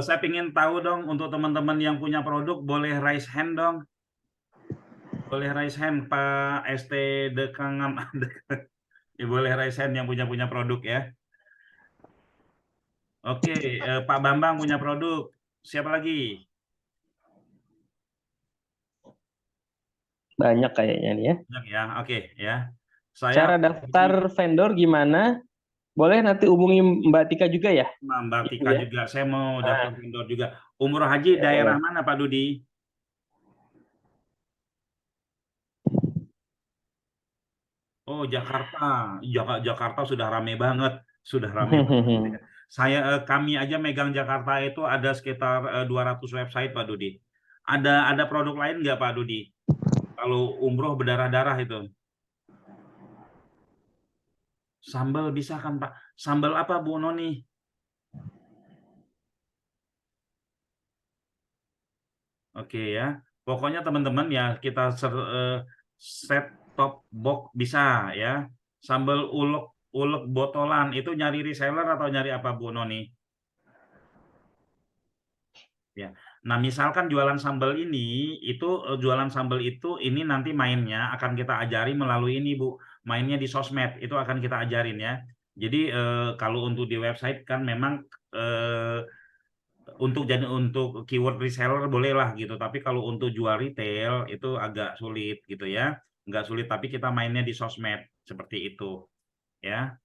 saya ingin tahu dong, untuk teman-teman yang punya produk boleh raise hand dong. Boleh raise hand Pak ST Dekangam. Ya, boleh raise hand yang punya produk ya. Oke, Pak Bambang punya produk. Siapa lagi? Banyak kayaknya nih ya. Banyak ya. Oke ya. Saya Cara daftar vendor gimana? Boleh nanti hubungi Mbak Tika juga ya? Mbak Ibu Tika ya. juga. Saya mau Nah, daftar vendor juga. Umroh haji ya daerah boleh. mana Pak Dudi? Oh, Jakarta. Jakarta sudah rame banget, sudah rame banget. Kami aja megang Jakarta itu ada sekitar 200 website, Pak Dudi. Ada produk lain nggak, Pak Dudi? Kalau umroh berdarah-darah itu. Sambal bisa kan, Pak? Sambal apa, Bu Noni? Oke ya. Pokoknya teman-teman ya kita set top box bisa ya. Sambal ulek botolan itu nyari reseller atau nyari apa, Bu Noni? Ya. Nah, misalkan jualan sambal ini jualan sambal itu ini nanti mainnya akan kita ajari melalui ini, Bu. Mainnya di sosmed itu akan kita ajarin ya. Jadi kalau untuk di website kan memang untuk keyword reseller bolehlah gitu, tapi kalau untuk jual retail itu agak sulit gitu ya. Nggak sulit, tapi kita mainnya di sosmed seperti itu ya.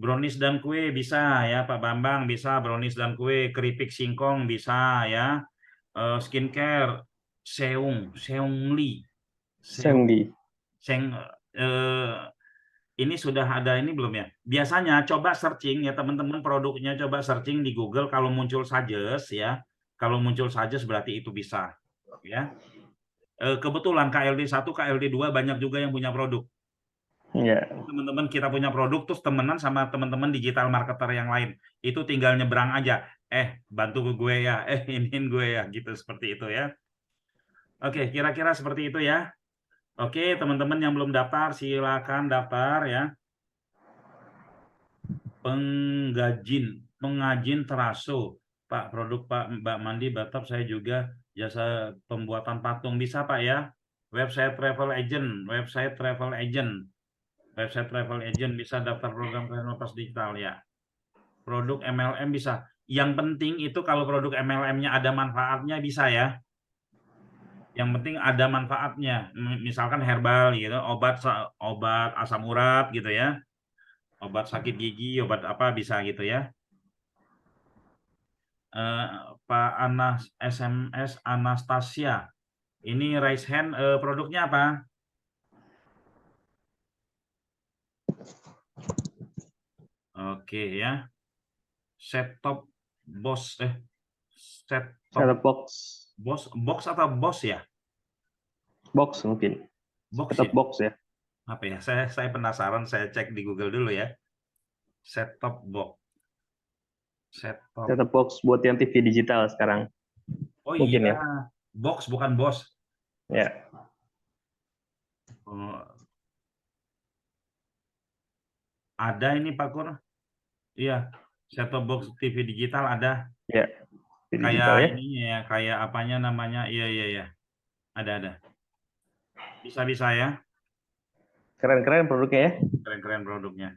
Brownies dan kue bisa ya, Pak Bambang, bisa brownies dan kue, keripik singkong bisa ya. Skincare, seungli, Sengdi. ini sudah ada ini belum ya? Biasanya coba searching ya teman-teman produknya, coba searching di Google kalau muncul suggest ya. Kalau muncul suggest berarti itu bisa ya. Kebetulan KLD 1, KLD 2 banyak juga yang punya produk. Iya. Teman-teman kita punya produk terus temenan sama teman-teman digital marketer yang lain. Itu tinggal nyebrang aja. Bantu gue ya, iniin gue ya gitu, seperti itu ya. Oke, kira-kira seperti itu ya. Oke, teman-teman yang belum daftar silakan daftar ya. Pengajin teraso, Pak, produk Pak Mbak Mandi Batap, saya juga jasa pembuatan patung bisa, Pak ya. Website travel agent bisa daftar program Kreatif Digital ya. Produk MLM bisa. Yang penting itu kalau produk MLM-nya ada manfaatnya bisa ya. Yang penting ada manfaatnya. Misalkan herbal gitu, obat asam urat gitu ya. Obat sakit gigi, obat apa bisa gitu ya. Pak SMS Anastasia. Ini raise hand, produknya apa? Oke ya. Set top box atau bos ya? Box mungkin. Box Set-top ya? box ya. Apa ya? Saya penasaran, saya cek di Google dulu ya. Set top box. Set-top box buat yang TV digital sekarang. Oh Mungkin iya, ya. box bukan bos. Ya. Ada ini Pak Kur. Iya, set-top box TV digital ada. Ya. TV digital Kayak ya. ininya ya, kayak apanya namanya? Iya. Ada. Bisa ya. Keren-keren produknya ya. Keren-keren produknya.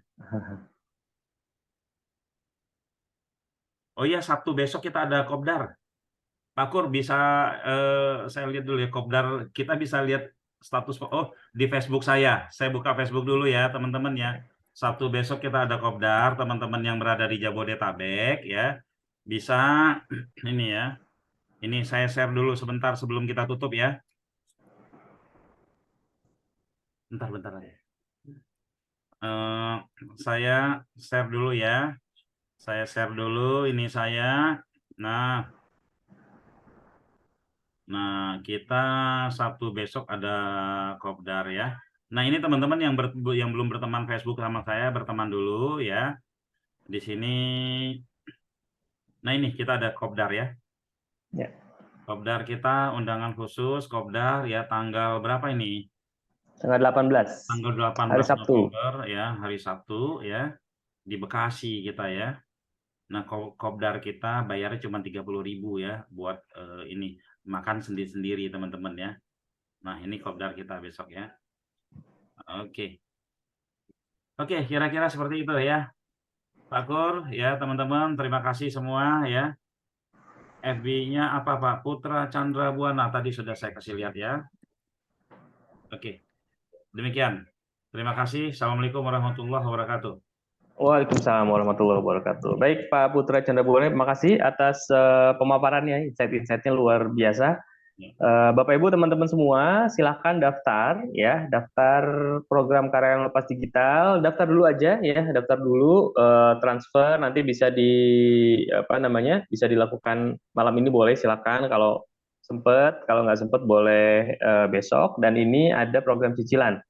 Oh iya, Sabtu besok kita ada kopdar. Pak Kur bisa saya lihat dulu ya kopdar. Kita bisa lihat status di Facebook saya. Saya buka Facebook dulu ya teman-teman ya. Sabtu besok kita ada kopdar, teman-teman yang berada di Jabodetabek ya. Bisa ini ya. Ini saya share dulu sebentar sebelum kita tutup ya. Bentar aja. Saya share dulu ya. Saya share dulu ini saya. Nah, kita Sabtu besok ada kopdar ya. Nah, ini teman-teman yang belum berteman Facebook sama saya, berteman dulu ya. Di sini. Nah, ini kita ada kopdar ya. Ya. Kopdar kita undangan khusus kopdar ya, tanggal berapa ini? Tanggal 18. Tanggal 18 hari Sabtu. November ya, hari Sabtu ya. Di Bekasi kita ya. Nah, kopdar kita bayarnya cuma 30.000 ya buat ini makan sendiri-sendiri teman-teman ya. Nah, ini kopdar kita besok ya. Oke, kira-kira seperti itu ya. Pak Kur, ya teman-teman, terima kasih semua ya. FB-nya apa Pak? Putra Chandra Buana, tadi sudah saya kasih lihat ya. Oke, demikian. Terima kasih. Assalamualaikum warahmatullahi wabarakatuh. Waalaikumsalam warahmatullahi wabarakatuh. Baik Pak Putra Chandra Buana, terima kasih atas pemaparannya, insight-insightnya luar biasa. Bapak Ibu teman-teman semua silahkan daftar ya, daftar program karyawan lepas digital, daftar dulu aja ya, daftar dulu, transfer nanti bisa apa namanya, bisa dilakukan malam ini, boleh silakan kalau sempet, kalau nggak sempet boleh besok. Dan ini ada program cicilan,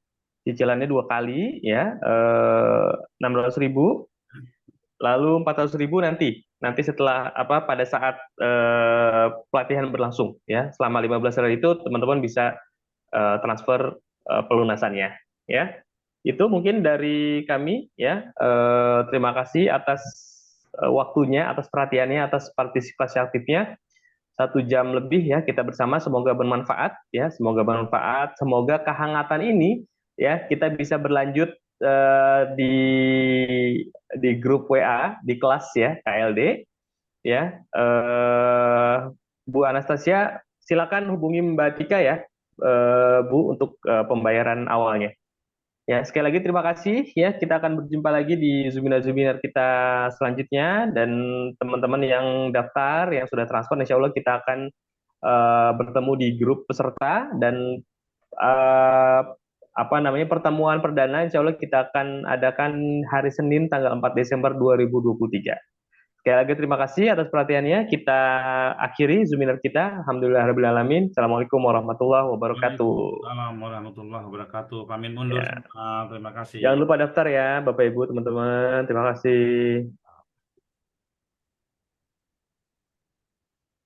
cicilannya 2 kali ya, 600.000, lalu 400.000 nanti setelah apa, pada saat pelatihan berlangsung ya, selama 15 hari itu teman-teman bisa transfer pelunasannya ya. Itu mungkin dari kami ya. Terima kasih atas waktunya, atas perhatiannya, atas partisipasi aktifnya. 1 jam lebih ya kita bersama, semoga bermanfaat ya, semoga bermanfaat, semoga kehangatan ini ya kita bisa berlanjut di grup WA di kelas ya, KLD ya. Bu Anastasia silakan hubungi Mbak Tika ya, Bu, untuk pembayaran awalnya. Ya, sekali lagi terima kasih ya. Kita akan berjumpa lagi di Zoominar kita selanjutnya, dan teman-teman yang daftar, yang sudah transfer, insya Allah kita akan bertemu di grup peserta, dan eh, apa namanya, pertemuan perdana insya Allah kita akan adakan hari Senin tanggal 4 Desember 2023. Sekali lagi terima kasih atas perhatiannya. Kita akhiri Zoominar kita. Alhamdulillahirrahmanirrahim. Assalamualaikum warahmatullahi wabarakatuh. Waalaikumsalam warahmatullahi wabarakatuh. Pamit mundur Ya. semua. Terima kasih. Jangan lupa daftar ya, Bapak Ibu, teman-teman. Terima kasih.